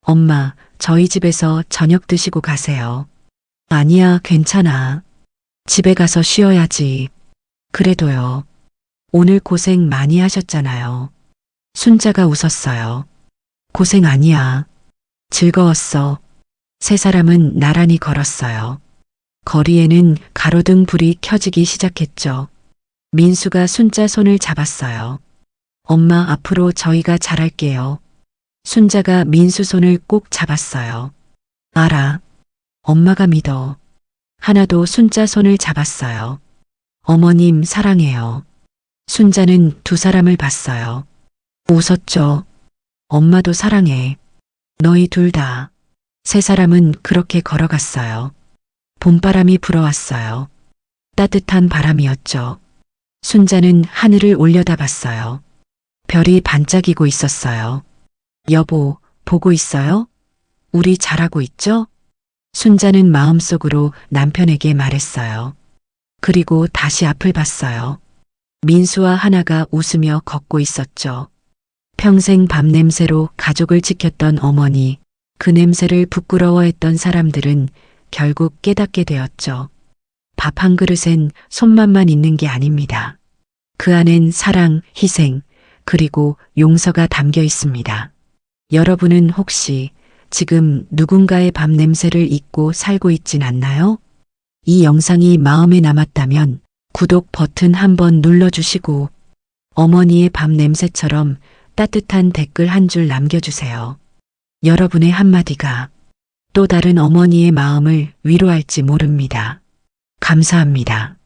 엄마, 저희 집에서 저녁 드시고 가세요. 아니야, 괜찮아. 집에 가서 쉬어야지. 그래도요. 오늘 고생 많이 하셨잖아요. 순자가 웃었어요. 고생 아니야. 즐거웠어. 세 사람은 나란히 걸었어요. 거리에는 가로등 불이 켜지기 시작했죠. 민수가 순자 손을 잡았어요. 엄마, 앞으로 저희가 잘할게요. 순자가 민수 손을 꼭 잡았어요. 알아. 엄마가 믿어. 하나도 순자 손을 잡았어요. 어머님 사랑해요. 순자는 두 사람을 봤어요. 웃었죠. 엄마도 사랑해. 너희 둘 다. 세 사람은 그렇게 걸어갔어요. 봄바람이 불어왔어요. 따뜻한 바람이었죠. 순자는 하늘을 올려다봤어요. 별이 반짝이고 있었어요. 여보, 보고 있어요? 우리 잘하고 있죠? 순자는 마음속으로 남편에게 말했어요. 그리고 다시 앞을 봤어요. 민수와 하나가 웃으며 걷고 있었죠. 평생 밥 냄새로 가족을 지켰던 어머니, 그 냄새를 부끄러워했던 사람들은 결국 깨닫게 되었죠. 밥 한 그릇엔 손맛만 있는 게 아닙니다. 그 안엔 사랑, 희생, 그리고 용서가 담겨 있습니다. 여러분은 혹시 지금 누군가의 밥 냄새를 잊고 살고 있진 않나요? 이 영상이 마음에 남았다면 구독 버튼 한번 눌러주시고 어머니의 밥 냄새처럼 따뜻한 댓글 한 줄 남겨주세요. 여러분의 한마디가 또 다른 어머니의 마음을 위로할지 모릅니다. 감사합니다.